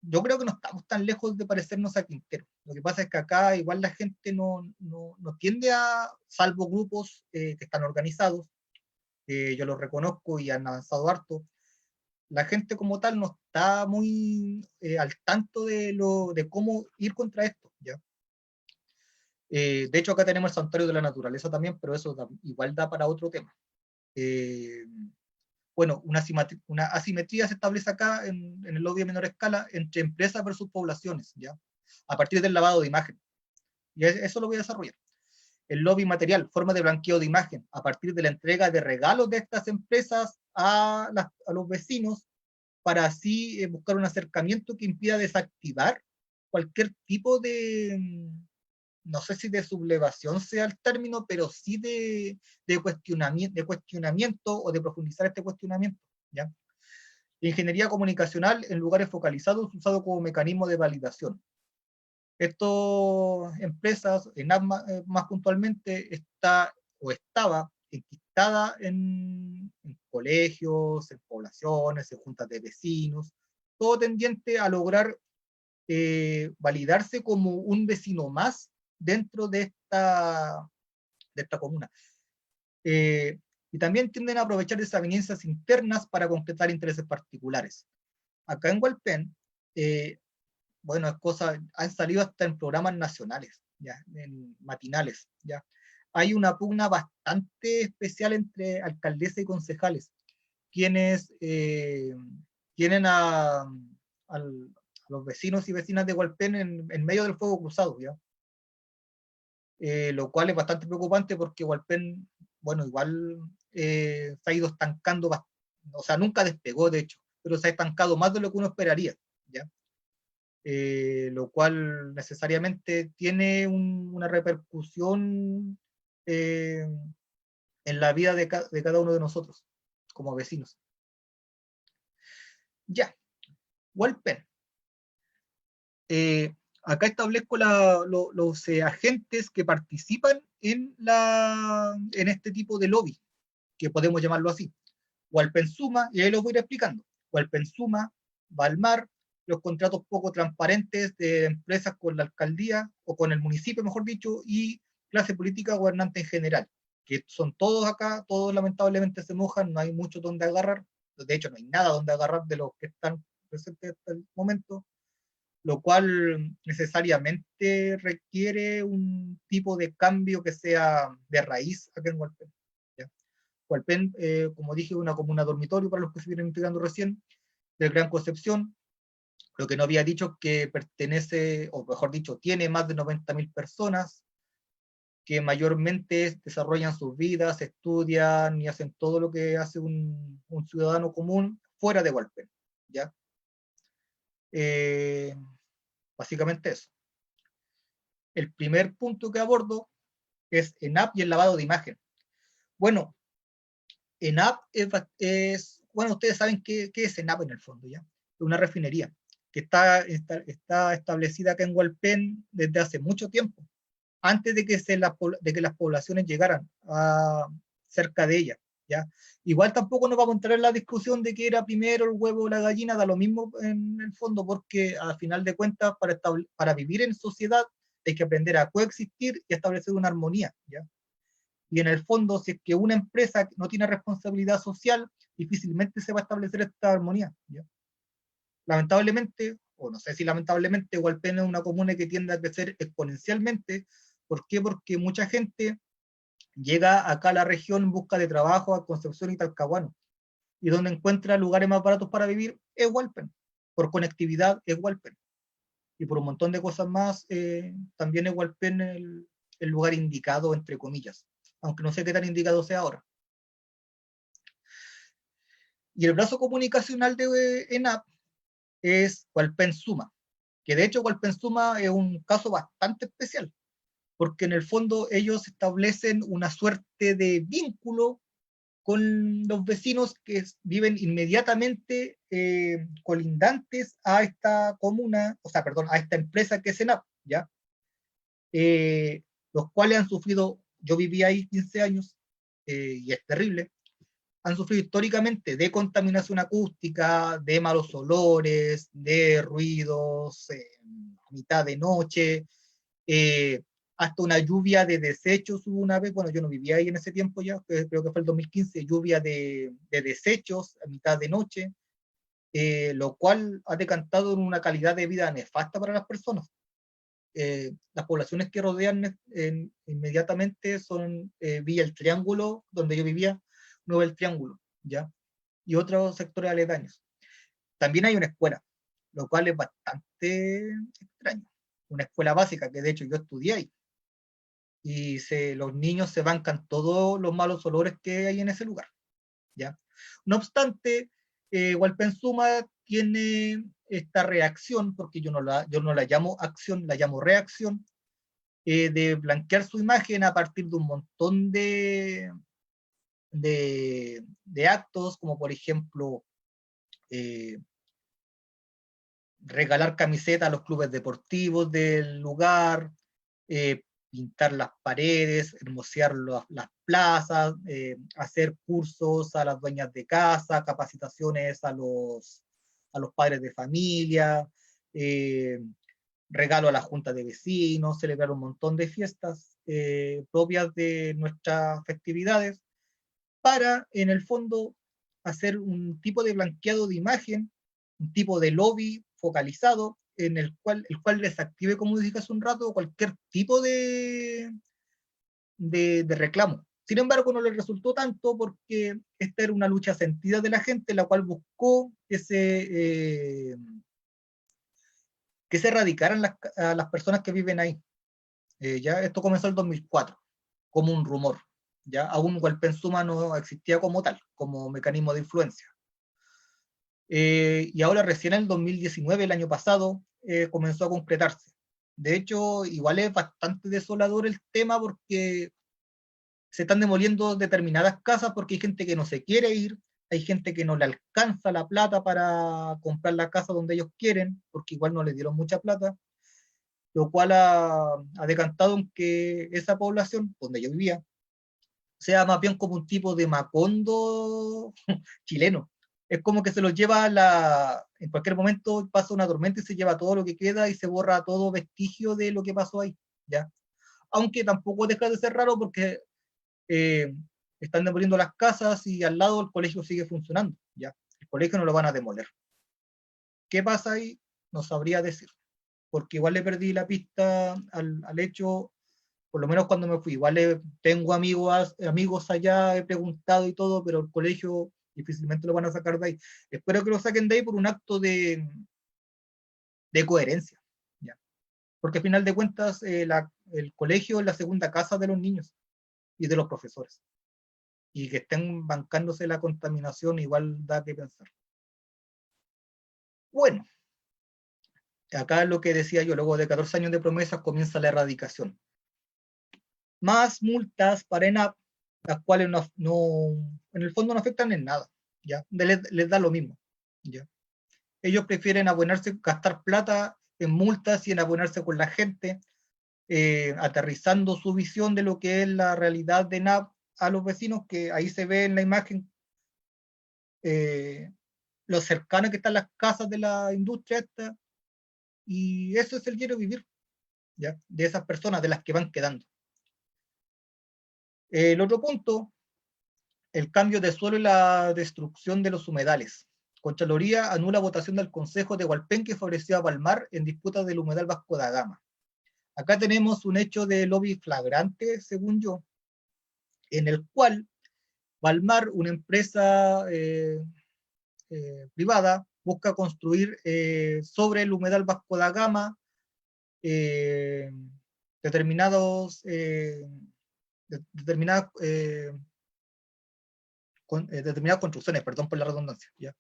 Yo creo que no estamos tan lejos de parecernos a Quintero. Lo que pasa es que acá igual la gente no tiende a, salvo grupos que están organizados, yo los reconozco y han avanzado harto, la gente como tal no está muy al tanto de cómo ir contra esto, ¿ya? De hecho, acá tenemos el santuario de la naturaleza también, pero eso igual da para otro tema. Bueno, una asimetría se establece acá en el lobby a menor escala entre empresas versus poblaciones, ¿ya? A partir del lavado de imagen. Y eso lo voy a desarrollar. El lobby material, forma de blanqueo de imagen, a partir de la entrega de regalos de estas empresas a los vecinos, para así buscar un acercamiento que impida desactivar cualquier tipo de, no sé si de sublevación sea el término, pero sí de cuestionamiento o de profundizar este cuestionamiento, ¿ya? Ingeniería comunicacional en lugares focalizados usado como mecanismo de validación. Estas empresas, más puntualmente, estaba enquistada en colegios, en poblaciones, en juntas de vecinos, todo tendiente a lograr validarse como un vecino más dentro de esta comuna. Y también tienden a aprovechar desavenencias internas para concretar intereses particulares. Acá en Hualpén, bueno, han salido hasta en programas nacionales, ya, en matinales, ya. Hay una pugna bastante especial entre alcaldesa y concejales, quienes tienen a los vecinos y vecinas de Hualpén en medio del fuego cruzado, ya. Lo cual es bastante preocupante porque Hualpén, bueno, igual se ha ido estancando, o sea, nunca despegó, de hecho, pero se ha estancado más de lo que uno esperaría, ¿ya? Lo cual necesariamente tiene una repercusión en la vida de cada uno de nosotros, como vecinos. Ya, Hualpén. Acá establezco los agentes que participan en este tipo de lobby, que podemos llamarlo así. Hualpén suma, y ahí lo voy a ir explicando. Hualpén suma, Valmar, los contratos poco transparentes de empresas con la alcaldía, o con el municipio, mejor dicho, y clase política gobernante en general, que son todos acá, todos lamentablemente se mojan, no hay mucho donde agarrar, de hecho no hay nada donde agarrar de los que están presentes hasta el momento, lo cual necesariamente requiere un tipo de cambio que sea de raíz acá en Hualpén. Hualpén, como dije, una comuna dormitorio para los que se vienen integrando recién, del Gran Concepción. Lo que no había dicho es que pertenece, o mejor dicho, tiene más de 90.000 personas que mayormente desarrollan sus vidas, estudian y hacen todo lo que hace un ciudadano común fuera de Hualpén, ¿ya? Básicamente eso. El primer punto que abordo es ENAP y el lavado de imagen. Bueno, ENAP bueno, ustedes saben qué es ENAP en el fondo, ¿ya? Es una refinería que está establecida acá en Hualpén desde hace mucho tiempo, antes de que las poblaciones llegaran cerca de ella, ¿ya? Igual tampoco nos vamos a entrar en la discusión de qué era primero el huevo o la gallina, da lo mismo en el fondo, porque al final de cuentas, para vivir en sociedad hay que aprender a coexistir y establecer una armonía, ¿ya? Y en el fondo, si es que una empresa no tiene responsabilidad social, difícilmente se va a establecer esta armonía, ¿ya? Lamentablemente, o no sé si lamentablemente, Hualpén es una comuna que tiende a crecer exponencialmente. ¿Por qué? Porque mucha gente llega acá a la región en busca de trabajo, a Concepción y Talcahuano, y donde encuentra lugares más baratos para vivir es Hualpén. Por conectividad es Hualpén. Y por un montón de cosas más, también es Hualpén el lugar indicado, entre comillas, aunque no sé qué tan indicado sea ahora. Y el brazo comunicacional de ENAP es Hualpén Suma, que de hecho Hualpén Suma es un caso bastante especial, porque en el fondo ellos establecen una suerte de vínculo con los vecinos que viven inmediatamente colindantes a esta comuna, o sea, perdón, a esta empresa que es ENAP, ¿ya? Los cuales han sufrido, yo viví ahí 15 años, y es terrible, han sufrido históricamente de contaminación acústica, de malos olores, de ruidos, a mitad de noche, hasta una lluvia de desechos hubo una vez, bueno, yo no vivía ahí en ese tiempo ya, creo que fue el 2015, lluvia de desechos a mitad de noche, lo cual ha decantado en una calidad de vida nefasta para las personas. las poblaciones que rodean inmediatamente son Villa El Triángulo, donde yo vivía, Nuevo El Triángulo, ¿ya? Y otros sectores aledaños. También hay una escuela, lo cual es bastante extraño. Una escuela básica, que de hecho yo estudié ahí. Y los niños se bancan todos los malos olores que hay en ese lugar, ¿ya? No obstante, Walpensuma tiene esta reacción, porque yo no la llamo acción, la llamo reacción, de blanquear su imagen a partir de un montón de actos, como por ejemplo regalar camisetas a los clubes deportivos del lugar, pintar las paredes, hermosear las plazas, hacer cursos a las dueñas de casa, capacitaciones a los padres de familia, regalo a la junta de vecinos, celebrar un montón de fiestas propias de nuestras festividades, para, en el fondo, hacer un tipo de blanqueado de imagen, un tipo de lobby focalizado, en el cual desactive, como dije hace un rato, cualquier tipo de reclamo. Sin embargo, no le resultó tanto, porque esta era una lucha sentida de la gente, la cual buscó que se erradicaran a las personas que viven ahí. Ya esto comenzó en el 2004, como un rumor. Ya aún Walpensuma no existía como tal, como mecanismo de influencia. Y ahora recién en el 2019, el año pasado, comenzó a concretarse. De hecho, igual es bastante desolador el tema, porque se están demoliendo determinadas casas porque hay gente que no se quiere ir, hay gente que no le alcanza la plata para comprar la casa donde ellos quieren, porque igual no les dieron mucha plata, lo cual ha decantado en que esa población, donde yo vivía, sea más bien como un tipo de Macondo chileno. Es como que se los lleva en cualquier momento pasa una tormenta y se lleva todo lo que queda y se borra todo vestigio de lo que pasó ahí, ¿ya? Aunque tampoco deja de ser raro, porque están demoliendo las casas y al lado el colegio sigue funcionando, ¿ya? El colegio no lo van a demoler. ¿Qué pasa ahí? No sabría decir, porque igual le perdí la pista al hecho, por lo menos cuando me fui. Igual tengo amigos allá, he preguntado y todo, pero el colegio difícilmente lo van a sacar de ahí. Espero que lo saquen de ahí por un acto de coherencia, ¿ya? Porque al final de cuentas el colegio es la segunda casa de los niños y de los profesores. Y que estén bancándose la contaminación igual da que pensar. Bueno, acá es lo que decía yo, luego de 14 años de promesas comienza la erradicación. Más multas para ENAP, las cuales en el fondo no afectan en nada, ¿ya? Les da lo mismo, ¿ya? Ellos prefieren abonarse, gastar plata en multas y en abonarse con la gente, aterrizando su visión de lo que es la realidad de ENAP a los vecinos, que ahí se ve en la imagen lo cercano que están las casas de la industria esta, y eso es el diario vivir, ¿ya? De esas personas, de las que van quedando. El otro punto, el cambio de suelo y la destrucción de los humedales. Contraloría anula votación del Consejo de Hualpén que favoreció a Palmar en disputa del humedal Vasco da Gama. Acá tenemos un hecho de lobby flagrante, según yo, en el cual Palmar, una empresa privada, busca construir sobre el humedal Vasco da Gama determinadas construcciones, perdón por la redundancia, ¿ya?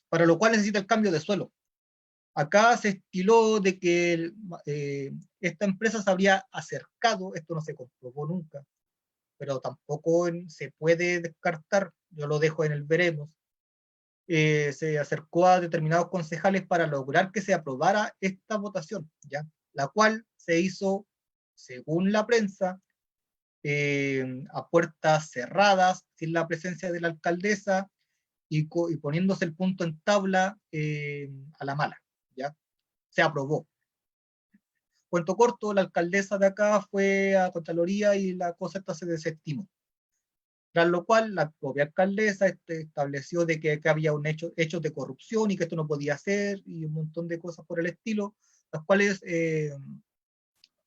Para lo cual necesita el cambio de suelo. Acá se estiló de que esta empresa se habría acercado, esto no se comprobó nunca, pero tampoco se puede descartar, yo lo dejo en el veremos. Se acercó a determinados concejales para lograr que se aprobara esta votación, ¿ya? La cual se hizo, según la prensa, a puertas cerradas, sin la presencia de la alcaldesa y poniéndose el punto en tabla a la mala, ¿ya? Se aprobó. Cuento corto, la alcaldesa de acá fue a Contraloría y la cosa esta se desestimó. Tras lo cual, la propia alcaldesa estableció de que había hechos de corrupción y que esto no podía ser, y un montón de cosas por el estilo, las cuales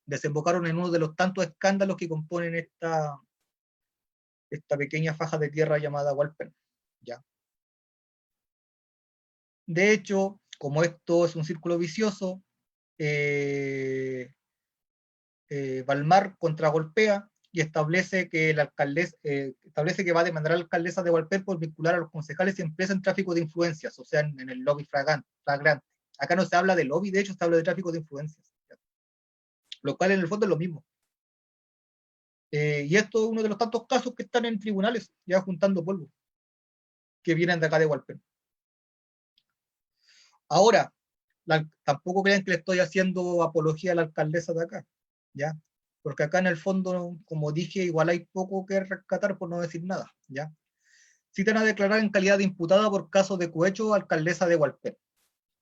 desembocaron en uno de los tantos escándalos que componen esta pequeña faja de tierra llamada Hualpén, ¿ya? De hecho, como esto es un círculo vicioso, Balmar contragolpea y establece que el alcaldesa establece que va a demandar a la alcaldesa de Hualpén por vincular a los concejales y empresas en tráfico de influencias, o sea, en el lobby flagrante. Acá no se habla de lobby, de hecho se habla de tráfico de influencias, lo cual en el fondo es lo mismo. Y esto es uno de los tantos casos que están en tribunales, ya juntando polvo, que vienen de acá de Hualpén. Ahora, tampoco crean que le estoy haciendo apología a la alcaldesa de acá, ¿ya? Porque acá en el fondo, como dije, igual hay poco que rescatar por no decir nada, ¿ya? Citan a declarar en calidad de imputada por caso de cohecho alcaldesa de Hualpén.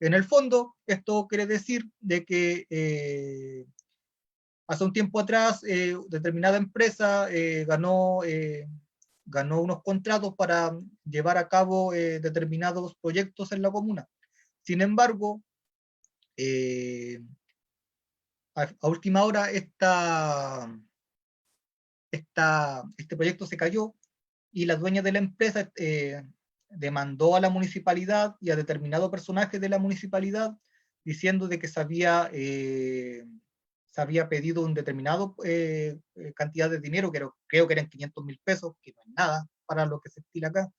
En el fondo, esto quiere decir de que hace un tiempo atrás determinada empresa ganó unos contratos para llevar a cabo determinados proyectos en la comuna. Sin embargo, a última hora este proyecto se cayó y la dueña de la empresa demandó a la municipalidad y a determinado personaje de la municipalidad diciendo de que se había pedido un determinado cantidad de dinero, que creo que eran 500.000 pesos, que no es nada para lo que se estila acá,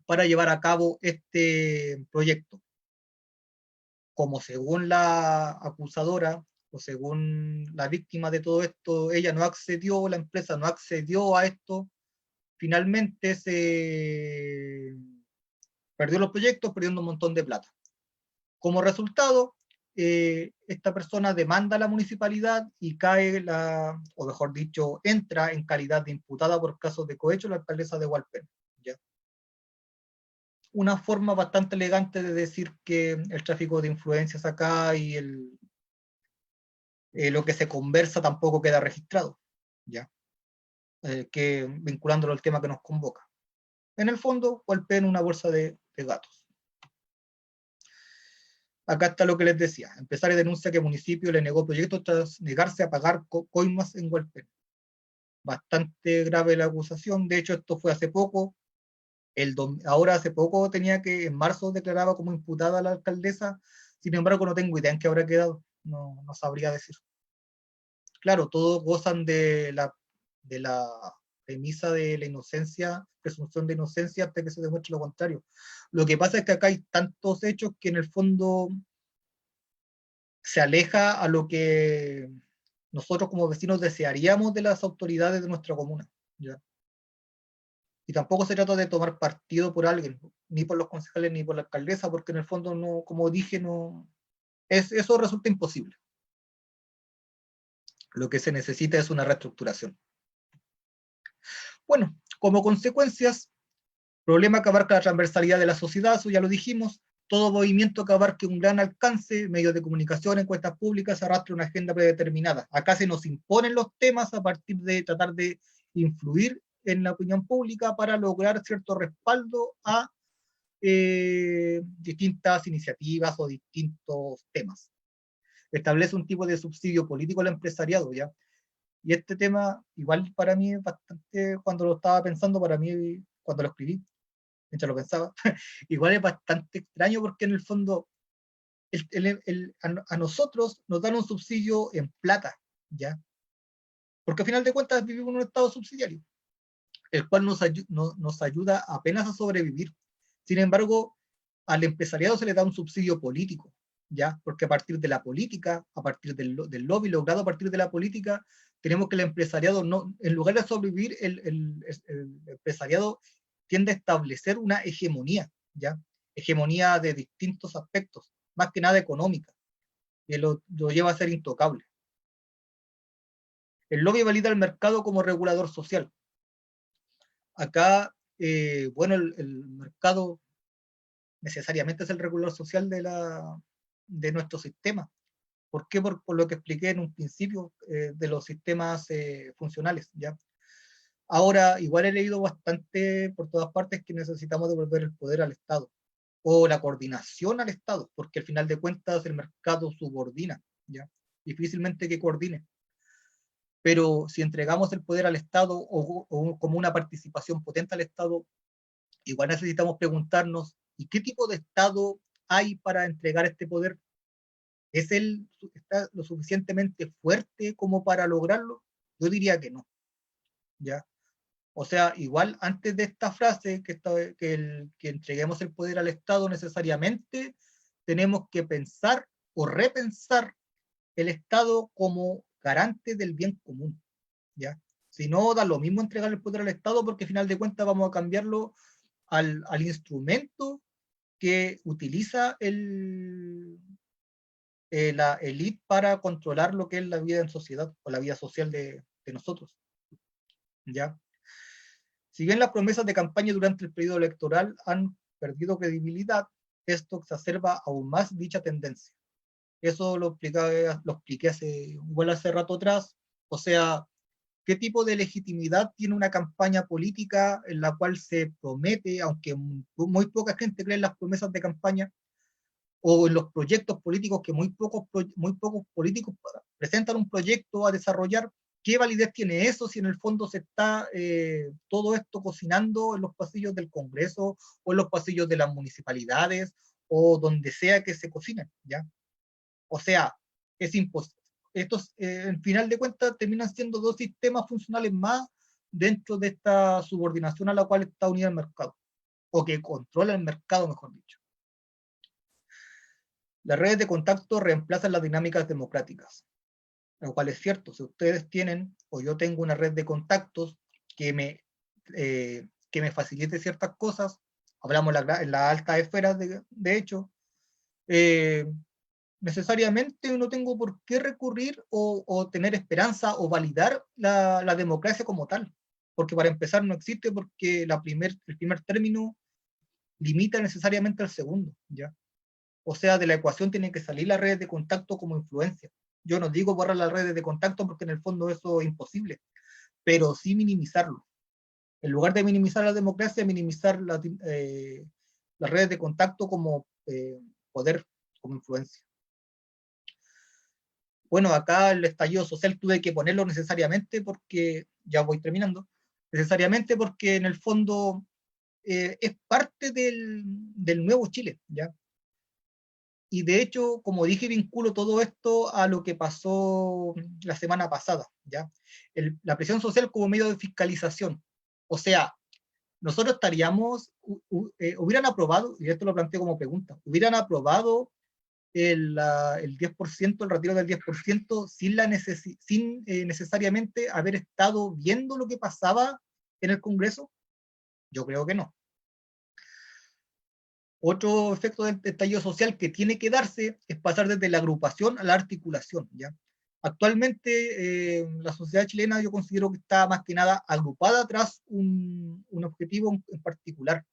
para llevar a cabo este proyecto. Como según la acusadora o según la víctima de todo esto, ella no accedió, la empresa no accedió a esto, finalmente se perdió los proyectos, perdiendo un montón de plata. Como resultado, esta persona demanda a la municipalidad y cae, o mejor dicho, entra en calidad de imputada por casos de cohecho la alcaldesa de Hualpén, ¿ya? Una forma bastante elegante de decir que el tráfico de influencias acá y lo que se conversa tampoco queda registrado, ¿ya? Que vinculándolo al tema que nos convoca. En el fondo, Hualpén una bolsa de gatos. Acá está lo que les decía. Empresario denuncia que el municipio le negó proyectos tras negarse a pagar coimas en Hualpén. Bastante grave la acusación. De hecho, esto fue hace poco. Ahora hace poco en marzo declaraba como imputada a la alcaldesa. Sin embargo, no tengo idea en qué habrá quedado. No sabría decir. Claro, todos gozan de la premisa de la inocencia, presunción de inocencia hasta que se demuestre lo contrario. Lo que pasa es que acá hay tantos hechos que en el fondo se aleja a lo que nosotros como vecinos desearíamos de las autoridades de nuestra comuna, ¿ya? Y tampoco se trata de tomar partido por alguien, ni por los concejales ni por la alcaldesa, porque en el fondo, no, como dije, eso resulta imposible. Lo que se necesita es una reestructuración. Bueno, como consecuencias, problema que abarca la transversalidad de la sociedad, eso ya lo dijimos. Todo movimiento que abarque un gran alcance, medios de comunicación, encuestas públicas, arrastra una agenda predeterminada. Acá se nos imponen los temas a partir de tratar de influir en la opinión pública para lograr cierto respaldo a distintas iniciativas o distintos temas. Establece un tipo de subsidio político al empresariado, ¿ya? Y este tema, igual para mí es bastante, cuando lo estaba pensando, para mí, cuando lo escribí, mientras lo pensaba, igual es bastante extraño porque en el fondo a nosotros nos dan un subsidio en plata, ¿ya? Porque al final de cuentas vivimos en un estado subsidiario, el cual nos ayuda apenas a sobrevivir. Sin embargo, al empresariado se le da un subsidio político, ¿ya? Porque a partir de la política, a partir del lobby logrado a partir de la política, tenemos que el empresariado, en lugar de sobrevivir, el empresariado tiende a establecer una hegemonía, ¿ya? Hegemonía de distintos aspectos, más que nada económica, que lo lleva a ser intocable. El lobby valida el mercado como regulador social. Acá, bueno, el mercado necesariamente es el regulador social de nuestro sistema. ¿Por qué? Por lo que expliqué en un principio de los sistemas funcionales, ¿ya? Ahora, igual he leído bastante por todas partes que necesitamos devolver el poder al Estado, o la coordinación al Estado, porque al final de cuentas el mercado subordina, ¿ya? Difícilmente que coordine. Pero si entregamos el poder al Estado o como una participación potente al Estado, igual necesitamos preguntarnos, ¿y qué tipo de Estado hay para entregar este poder? ¿Está lo suficientemente fuerte como para lograrlo? Yo diría que no, ¿ya? O sea, igual antes de esta frase, que entreguemos el poder al Estado necesariamente, tenemos que pensar o repensar el Estado como garante del bien común, ¿ya? Si no, da lo mismo entregar el poder al Estado, porque al final de cuentas vamos a cambiarlo al instrumento que utiliza la élite para controlar lo que es la vida en sociedad o la vida social de nosotros, ¿ya? Si bien las promesas de campaña durante el periodo electoral han perdido credibilidad, esto exacerba aún más dicha tendencia. Eso lo expliqué hace rato atrás. O sea, ¿qué tipo de legitimidad tiene una campaña política en la cual se promete, aunque muy poca gente cree en las promesas de campaña, o en los proyectos políticos, que muy pocos políticos presentan un proyecto a desarrollar? ¿Qué validez tiene eso si en el fondo se está todo esto cocinando en los pasillos del Congreso o en los pasillos de las municipalidades o donde sea que se cocinen, ¿ya? O sea, es imposible. Estos, en final de cuentas, terminan siendo dos sistemas funcionales más dentro de esta subordinación a la cual está unida el mercado, o que controla el mercado, mejor dicho. Las redes de contacto reemplazan las dinámicas democráticas, lo cual es cierto. Si ustedes tienen, o yo tengo una red de contactos que me facilite ciertas cosas, hablamos en la alta esfera, de hecho, necesariamente no tengo por qué recurrir o tener esperanza o validar la democracia como tal, porque para empezar no existe, porque el primer término limita necesariamente al segundo, ¿ya? O sea, de la ecuación tienen que salir las redes de contacto como influencia. Yo no digo borrar las redes de contacto porque en el fondo eso es imposible, pero sí minimizarlo. En lugar de minimizar la democracia, minimizar las redes de contacto como poder, como influencia. Bueno, acá el estallido social tuve que ponerlo necesariamente porque, ya voy terminando, necesariamente porque en el fondo es parte del nuevo Chile, ¿ya? Y de hecho, como dije, vinculo todo esto a lo que pasó la semana pasada, ¿ya? La presión social como medio de fiscalización. O sea, nosotros hubieran aprobado, y esto lo planteo como pregunta, hubieran aprobado el 10%, el retiro del 10%, sin necesariamente haber estado viendo lo que pasaba en el Congreso? Yo creo que no. Otro efecto del estallido social que tiene que darse es pasar desde la agrupación a la articulación, ¿ya? Actualmente la sociedad chilena yo considero que está más que nada agrupada tras un objetivo en particular.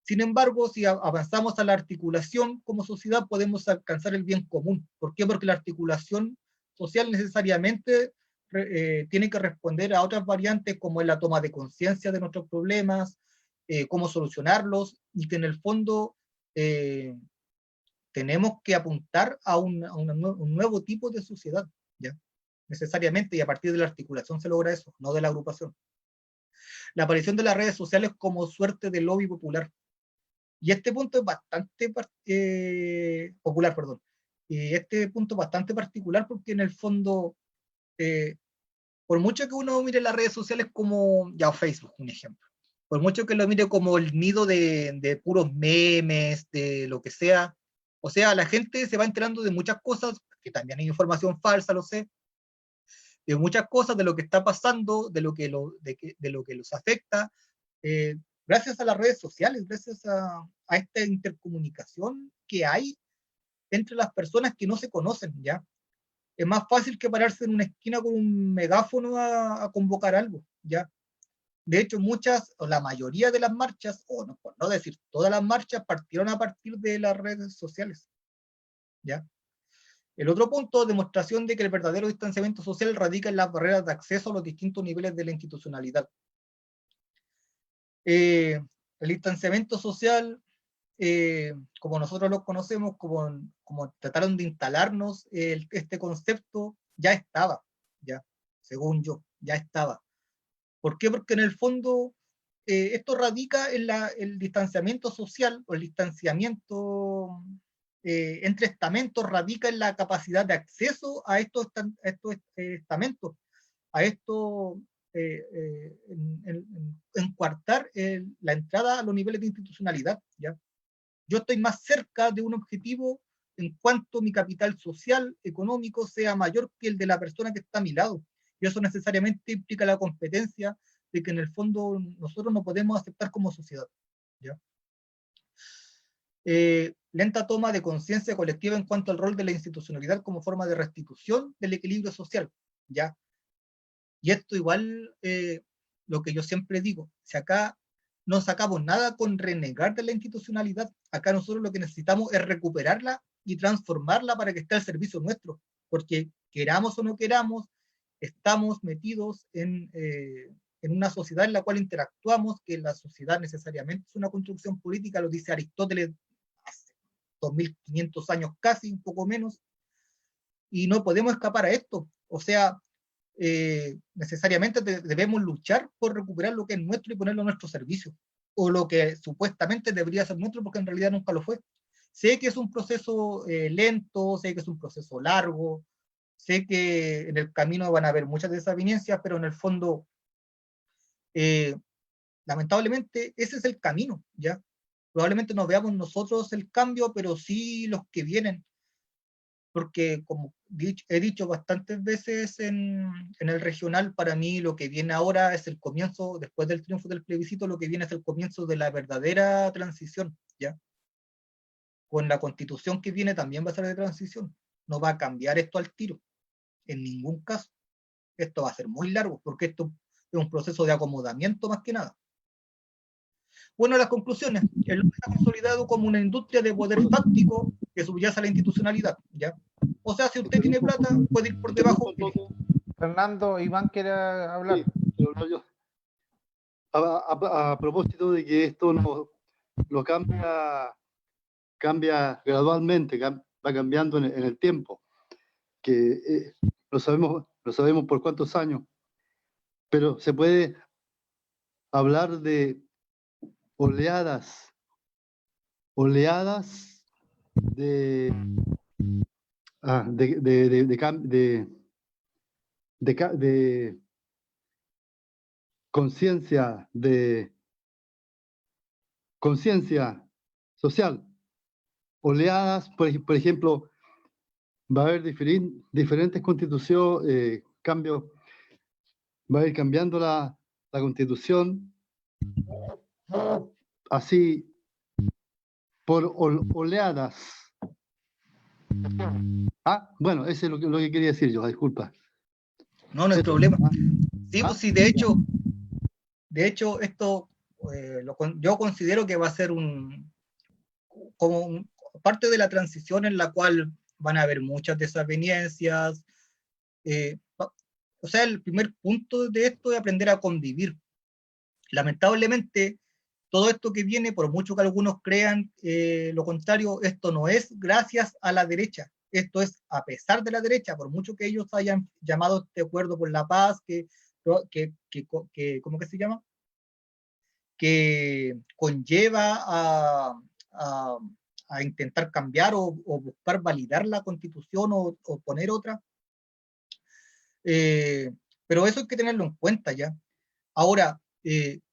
Sin embargo, si avanzamos a la articulación como sociedad, podemos alcanzar el bien común. ¿Por qué? Porque la articulación social necesariamente tiene que responder a otras variantes como es la toma de conciencia de nuestros problemas, cómo solucionarlos, y que en el fondo tenemos que apuntar a un nuevo tipo de sociedad, ¿ya? Necesariamente, y a partir de la articulación se logra eso, no de la agrupación. La aparición de las redes sociales como suerte de lobby popular. Y este punto es bastante popular, perdón. Y este punto es bastante particular porque en el fondo, por mucho que uno mire las redes sociales como, ya Facebook, un ejemplo, por mucho que lo mire como el nido de puros memes, de lo que sea, o sea, la gente se va enterando de muchas cosas, que también hay información falsa, lo sé, de muchas cosas, de lo que está pasando, de lo que los afecta, gracias a las redes sociales, gracias a esta intercomunicación que hay entre las personas que no se conocen, ¿ya? Es más fácil que pararse en una esquina con un megáfono a convocar algo, ¿ya? De hecho, muchas, o la mayoría de las marchas, o no, por no decir todas las marchas, partieron a partir de las redes sociales, ¿ya? El otro punto, demostración de que el verdadero distanciamiento social radica en las barreras de acceso a los distintos niveles de la institucionalidad. El distanciamiento social como nosotros lo conocemos, como trataron de instalarnos este concepto, ya estaba, ya, según yo, ya estaba. ¿Por qué? Porque en el fondo esto radica en el distanciamiento social, o el distanciamiento entre estamentos, radica en la capacidad de acceso a estos estamentos, a esto, encuartar la entrada a los niveles de institucionalidad, ¿ya? Yo estoy más cerca de un objetivo en cuanto mi capital social, económico, sea mayor que el de la persona que está a mi lado. Y eso necesariamente implica la competencia de que en el fondo nosotros no podemos aceptar como sociedad, ¿ya? Lenta toma de conciencia colectiva en cuanto al rol de la institucionalidad como forma de restitución del equilibrio social, ¿ya? Y esto igual, lo que yo siempre digo, si acá no sacamos nada con renegar de la institucionalidad, acá nosotros lo que necesitamos es recuperarla y transformarla para que esté al servicio nuestro, porque queramos o no queramos, estamos metidos en una sociedad en la cual interactuamos, que la sociedad necesariamente es una construcción política, lo dice Aristóteles hace 2500 años casi, un poco menos, y no podemos escapar a esto. O sea, necesariamente debemos luchar por recuperar lo que es nuestro y ponerlo a nuestro servicio, o lo que supuestamente debería ser nuestro, porque en realidad nunca lo fue. Sé que es un proceso lento, sé que es un proceso largo, sé que en el camino van a haber muchas desavenencias, pero en el fondo, lamentablemente, ese es el camino, ¿ya? Probablemente no veamos nosotros el cambio, pero sí los que vienen, porque como he dicho bastantes veces en el regional, para mí lo que viene ahora es el comienzo, después del triunfo del plebiscito, lo que viene es el comienzo de la verdadera transición, ¿ya? Con la constitución que viene también va a ser de transición, no va a cambiar esto al tiro, en ningún caso. Esto va a ser muy largo, porque esto es un proceso de acomodamiento más que nada. Bueno, las conclusiones. El hombre está consolidado como una industria de poder fáctico que subyace a la institucionalidad, ¿ya? O sea, si usted tiene plata, puede ir por debajo. Fernando, Iván quiere hablar. Sí, pero yo, a propósito de que esto no lo cambia gradualmente, va cambiando en el tiempo, que lo sabemos por cuántos años, pero se puede hablar de oleadas de, de conciencia social, oleadas, por ejemplo, va a haber diferentes constituciones, cambios, va a ir cambiando la constitución, así, por oleadas. Bueno, ese es lo que quería decir yo, disculpa. No, no hay problema. Sí, pues sí, de hecho, esto yo considero que va a ser como parte de la transición en la cual van a haber muchas desavenencias. O sea, el primer punto de esto es aprender a convivir. Lamentablemente, todo esto que viene, por mucho que algunos crean lo contrario, esto no es gracias a la derecha, esto es a pesar de la derecha, por mucho que ellos hayan llamado este acuerdo por la paz, ¿cómo que se llama? Que conlleva a intentar cambiar o buscar validar la constitución o poner otra. Pero eso hay que tenerlo en cuenta ya. Ahora,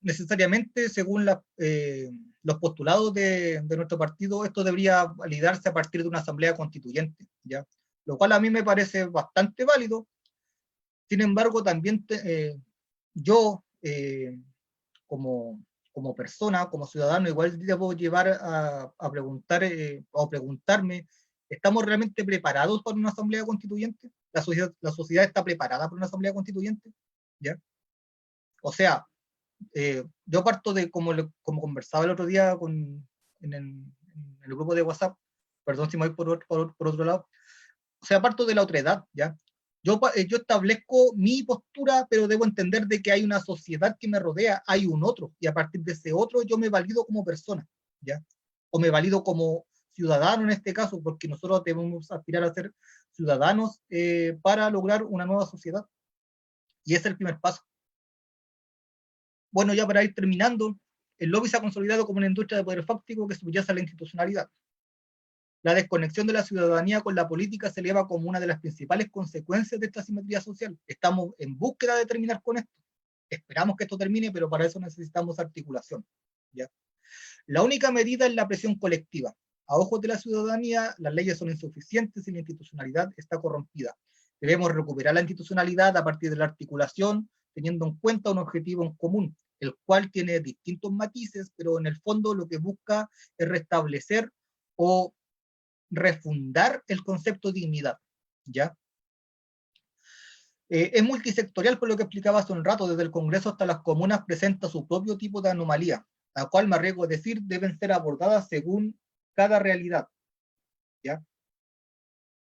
necesariamente, según los postulados de nuestro partido, esto debería validarse a partir de una asamblea constituyente, ¿ya? Lo cual a mí me parece bastante válido. Sin embargo, también yo, como persona, como ciudadano, igual debo llevar a preguntar o preguntarme, ¿estamos realmente preparados para una asamblea constituyente? ¿La sociedad está preparada para una asamblea constituyente? ¿Ya? O sea, yo parto de, como conversaba el otro día en el grupo de WhatsApp, perdón si me voy por otro lado, o sea, parto de la otredad, ¿ya? Yo establezco mi postura, pero debo entender de que hay una sociedad que me rodea, hay un otro, y a partir de ese otro yo me valido como persona, ¿ya? o me valido como ciudadano en este caso, porque nosotros debemos aspirar a ser ciudadanos para lograr una nueva sociedad. Y ese es el primer paso. Bueno, ya para ir terminando, el lobby se ha consolidado como una industria de poder fáctico que subyace a la institucionalidad. La desconexión de la ciudadanía con la política se eleva como una de las principales consecuencias de esta asimetría social. Estamos en búsqueda de terminar con esto. Esperamos que esto termine, pero para eso necesitamos articulación, ¿ya? La única medida es la presión colectiva. A ojos de la ciudadanía, las leyes son insuficientes y la institucionalidad está corrompida. Debemos recuperar la institucionalidad a partir de la articulación, teniendo en cuenta un objetivo en común, el cual tiene distintos matices, pero en el fondo lo que busca es restablecer o refundar el concepto de dignidad, ¿ya? Es multisectorial, por lo que explicaba hace un rato, desde el Congreso hasta las comunas presenta su propio tipo de anomalía, la cual me arriesgo a decir deben ser abordadas según cada realidad, ¿ya?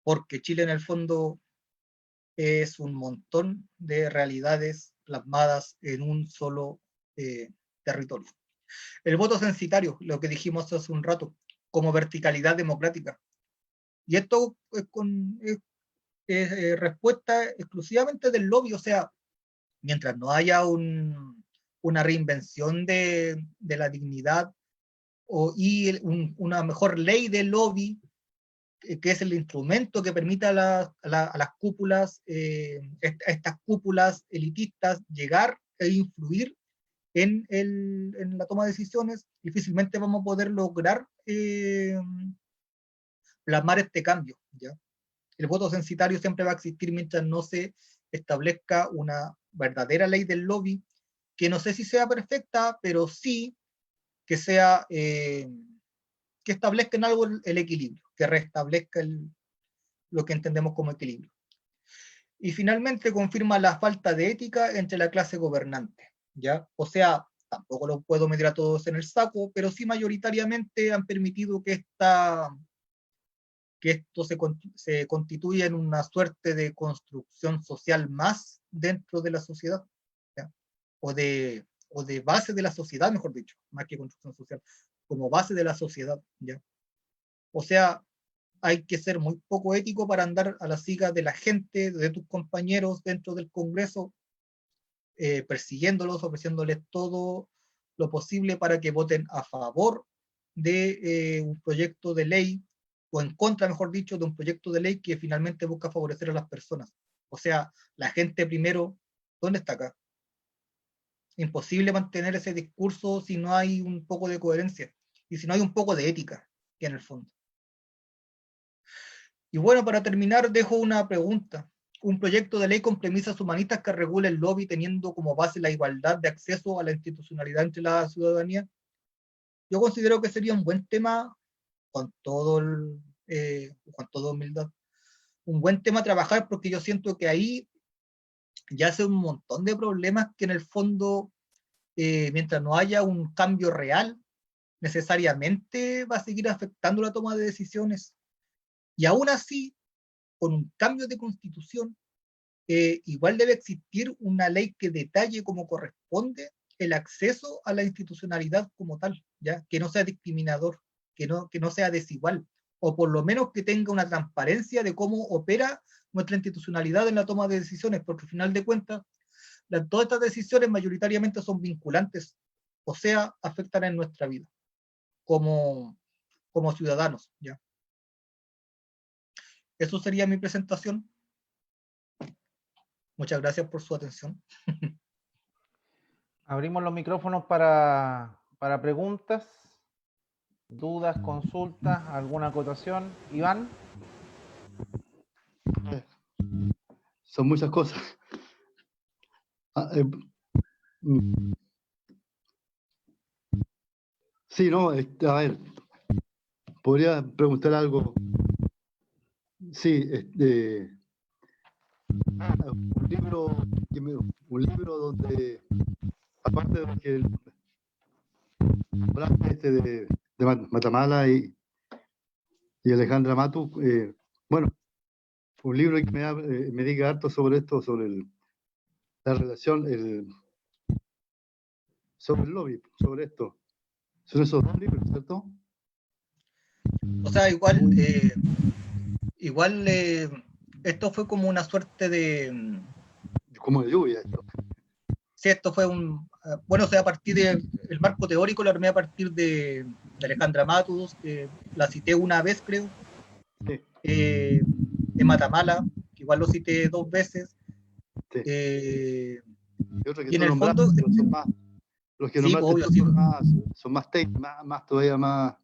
Porque Chile en el fondo es un montón de realidades plasmadas en un solo territorio. El voto censitario, lo que dijimos hace un rato, como verticalidad democrática. Y esto es respuesta exclusivamente del lobby, o sea, mientras no haya una reinvención de la dignidad y una mejor ley del lobby, que es el instrumento que permita a las cúpulas, estas cúpulas elitistas, llegar e influir en la toma de decisiones, difícilmente vamos a poder lograr plasmar este cambio, ¿ya? El voto censitario siempre va a existir mientras no se establezca una verdadera ley del lobby, que no sé si sea perfecta, pero sí que sea, que establezca en algo el equilibrio, que restablezca lo que entendemos como equilibrio. Y finalmente confirma la falta de ética entre la clase gobernante, ¿ya? O sea, tampoco lo puedo meter a todos en el saco, pero sí mayoritariamente han permitido que esto se constituya en una suerte de construcción social más dentro de la sociedad, ¿ya? O de base de la sociedad, mejor dicho, más que construcción social, como base de la sociedad, ¿ya? O sea, hay que ser muy poco ético para andar a la siga de la gente, de tus compañeros dentro del Congreso, persiguiéndolos, ofreciéndoles todo lo posible para que voten a favor de un proyecto de ley, o en contra, mejor dicho, de un proyecto de ley que finalmente busca favorecer a las personas. O sea, la gente primero, ¿dónde está acá? Imposible mantener ese discurso si no hay un poco de coherencia y si no hay un poco de ética, que en el fondo. Y bueno, para terminar, dejo una pregunta. Un proyecto de ley con premisas humanistas que regule el lobby teniendo como base la igualdad de acceso a la institucionalidad entre la ciudadanía. Yo considero que sería un buen tema, con toda humildad, un buen tema a trabajar, porque yo siento que ahí ya hace un montón de problemas que en el fondo, mientras no haya un cambio real, necesariamente va a seguir afectando la toma de decisiones. Y aún así, con un cambio de constitución, igual debe existir una ley que detalle como corresponde el acceso a la institucionalidad como tal, ¿ya? Que no sea discriminador, que no sea desigual, o por lo menos que tenga una transparencia de cómo opera nuestra institucionalidad en la toma de decisiones, porque al final de cuentas, todas estas decisiones mayoritariamente son vinculantes, o sea, afectan en nuestra vida como ciudadanos, ¿ya? Eso sería mi presentación. Muchas gracias por su atención. Abrimos los micrófonos para preguntas, dudas, consultas, alguna acotación. Iván. Son muchas cosas. Sí, no, a ver, podría preguntar algo. Sí, un libro donde, aparte de que hablaste de Matamala y Alejandra Matu, bueno, un libro que me diga harto sobre esto, sobre la relación, sobre el lobby, sobre esto. Son esos dos libros, ¿cierto? O sea, igual esto fue como una suerte de... Como de lluvia esto. Sí, esto fue bueno, o sea, a partir del marco teórico lo armé a partir de Alejandra Matus, que la cité una vez, creo. Sí. De Matamala, que igual lo cité 2 veces. Sí. Y otros que y en tú el nombraste, fondo... pero son más, los que Sí, nombraste obvio, tú sí. son más técnicos, todavía más,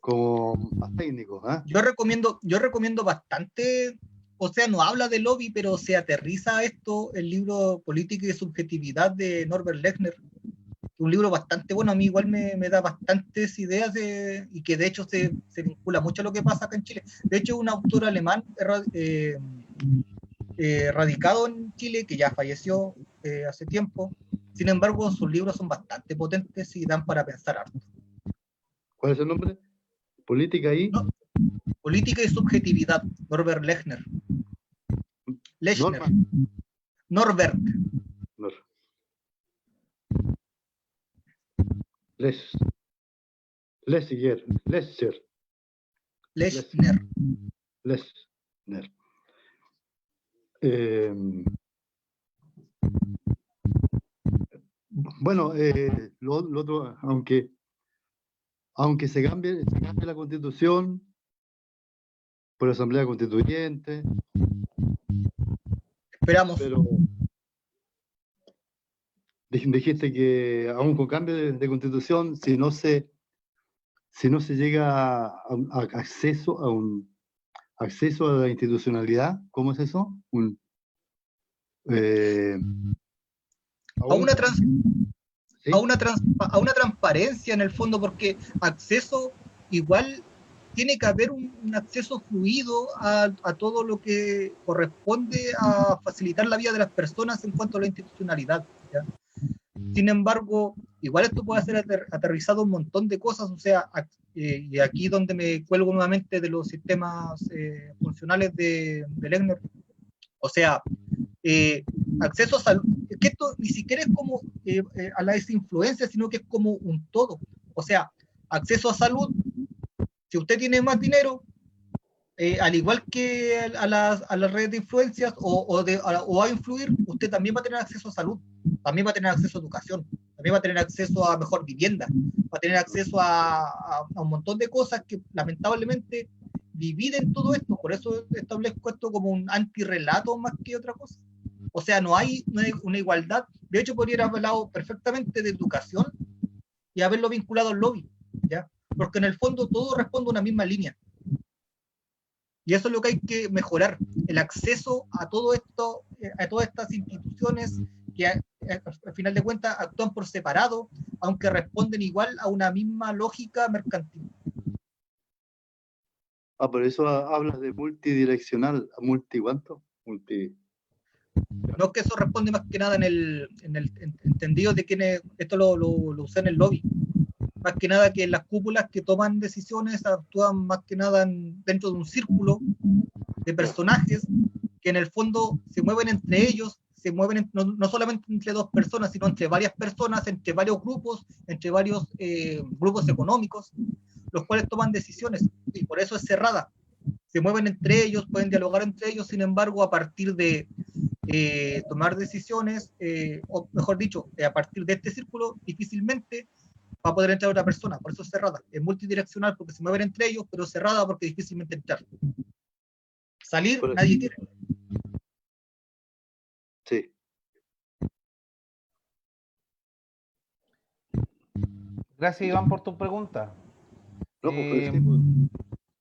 como más técnicos, ¿eh? Yo recomiendo bastante, o sea, no habla de lobby, pero se aterriza a esto el libro Política y Subjetividad de Norbert Lechner. Un libro bastante bueno, a mí igual me da bastantes ideas y que de hecho se vincula mucho a lo que pasa acá en Chile. De hecho, un autor alemán radicado en Chile, que ya falleció hace tiempo. Sin embargo, sus libros son bastante potentes y dan para pensar harto. ¿Cuál es el nombre? Política y... No, Política y Subjetividad, Norbert Lechner. Norbert. Lechner. Bueno, lo otro, aunque se cambie la Constitución por Asamblea Constituyente, esperamos. Pero dijiste que aún con cambio de Constitución, si no se llega a acceso a la institucionalidad, ¿cómo es eso? A una transparencia en el fondo, porque acceso igual tiene que haber un acceso fluido a todo lo que corresponde a facilitar la vida de las personas en cuanto a la institucionalidad, ¿ya? Sin embargo, igual esto puede ser aterrizado un montón de cosas, o sea, y aquí donde me cuelgo nuevamente de los sistemas funcionales de Lechner, o sea, acceso a salud, que esto ni siquiera es como a la desinfluencia, sino que es como un todo. O sea, acceso a salud, si usted tiene más dinero, al igual que a las redes de influencias o va a influir, usted también va a tener acceso a salud, también va a tener acceso a educación, también va a tener acceso a mejor vivienda, va a tener acceso a un montón de cosas que lamentablemente dividen todo esto. Por eso establezco esto como un antirrelato más que otra cosa. O sea, no hay una igualdad. De hecho, podría haber hablado perfectamente de educación y haberlo vinculado al lobby, ¿ya? Porque en el fondo todo responde a una misma línea. Y eso es lo que hay que mejorar, el acceso a todo esto, a todas estas instituciones que al final de cuentas actúan por separado, aunque responden igual a una misma lógica mercantil. Por eso hablas de multidireccional, ¿cuánto? No es que eso responde más que nada en el entendido de que esto lo usa en el lobby. Más que nada que las cúpulas que toman decisiones actúan más que nada dentro de un círculo de personajes que en el fondo se mueven entre ellos, se mueven no solamente entre 2 personas, sino entre varias personas, entre varios grupos, entre varios grupos económicos, los cuales toman decisiones, y por eso es cerrada. Se mueven entre ellos, pueden dialogar entre ellos, sin embargo, a partir de tomar decisiones, o mejor dicho, a partir de este círculo, difícilmente va a poder entrar otra persona, por eso es cerrada. Es multidireccional porque se mueven entre ellos, pero cerrada porque difícilmente entrar. Salir, nadie quiere. Sí. Gracias, Iván, por tu pregunta. No,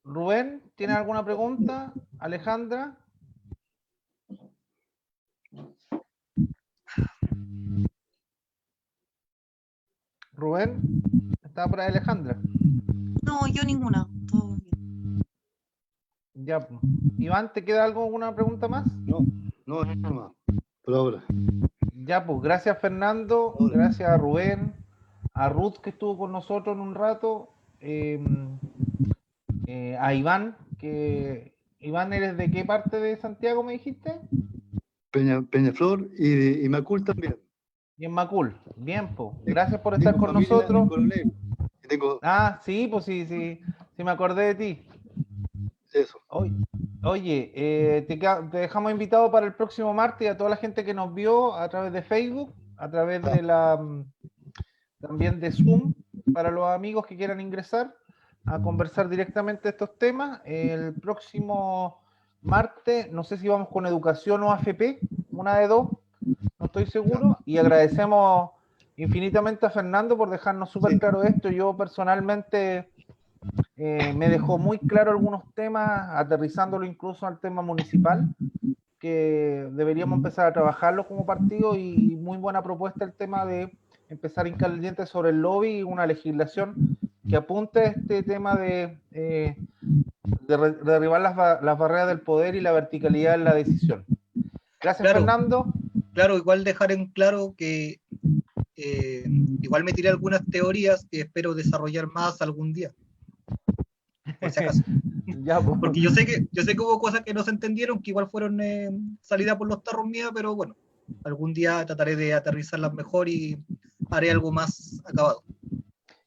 Rubén, ¿tienes alguna pregunta? Alejandra. Rubén, ¿estaba por ahí Alejandra? No, yo ninguna. Todo bien. Ya. Iván, ¿te queda alguna pregunta más? No, es nada más. Por ahora. Ya, pues, gracias Fernando, gracias a Rubén, a Ruth que estuvo con nosotros en un rato, a Iván, Iván, ¿eres de qué parte de Santiago me dijiste? Peñaflor y Macul también. Y en Macul, bien, pues, gracias por estar con nosotros. Sí, Sí, pues sí, Sí, me acordé de ti. Eso. Oye, te dejamos invitado para el próximo martes y a toda la gente que nos vio a través de Facebook, a través de también de Zoom, para los amigos que quieran ingresar a conversar directamente estos temas. El próximo martes, no sé si vamos con educación o AFP, una de dos, no estoy seguro, y agradecemos infinitamente a Fernando por dejarnos súper claro esto. Yo personalmente me dejó muy claro algunos temas, aterrizándolo incluso al tema municipal, que deberíamos empezar a trabajarlo como partido, y muy buena propuesta el tema de empezar incaliente sobre el lobby y una legislación que apunte a este tema de derribar las barreras del poder y la verticalidad en la decisión. Gracias, Claro. Fernando. Claro, igual dejar en claro que igual me tiré algunas teorías que espero desarrollar más algún día. Por si acaso. Ya, pues. Porque yo sé que hubo cosas que no se entendieron, que igual fueron salida por los tarros míos, pero bueno, algún día trataré de aterrizarlas mejor y haré algo más acabado.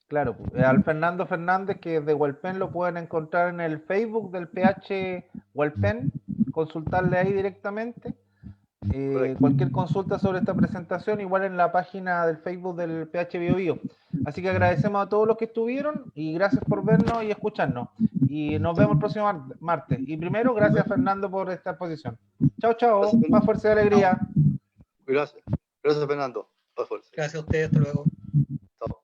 Claro, al Fernando Fernández, que es de Hualpén, lo pueden encontrar en el Facebook del PH Hualpén, consultarle ahí directamente. Cualquier consulta sobre esta presentación, igual en la página del Facebook del PH Bio Bio. Así que agradecemos a todos los que estuvieron y gracias por vernos y escucharnos. Y nos vemos el próximo martes. Y primero, gracias Fernando por esta exposición. Chao, chao. Más fuerza y alegría. Gracias. Gracias, Fernando. Más fuerza. Gracias a ustedes, hasta luego. Chao.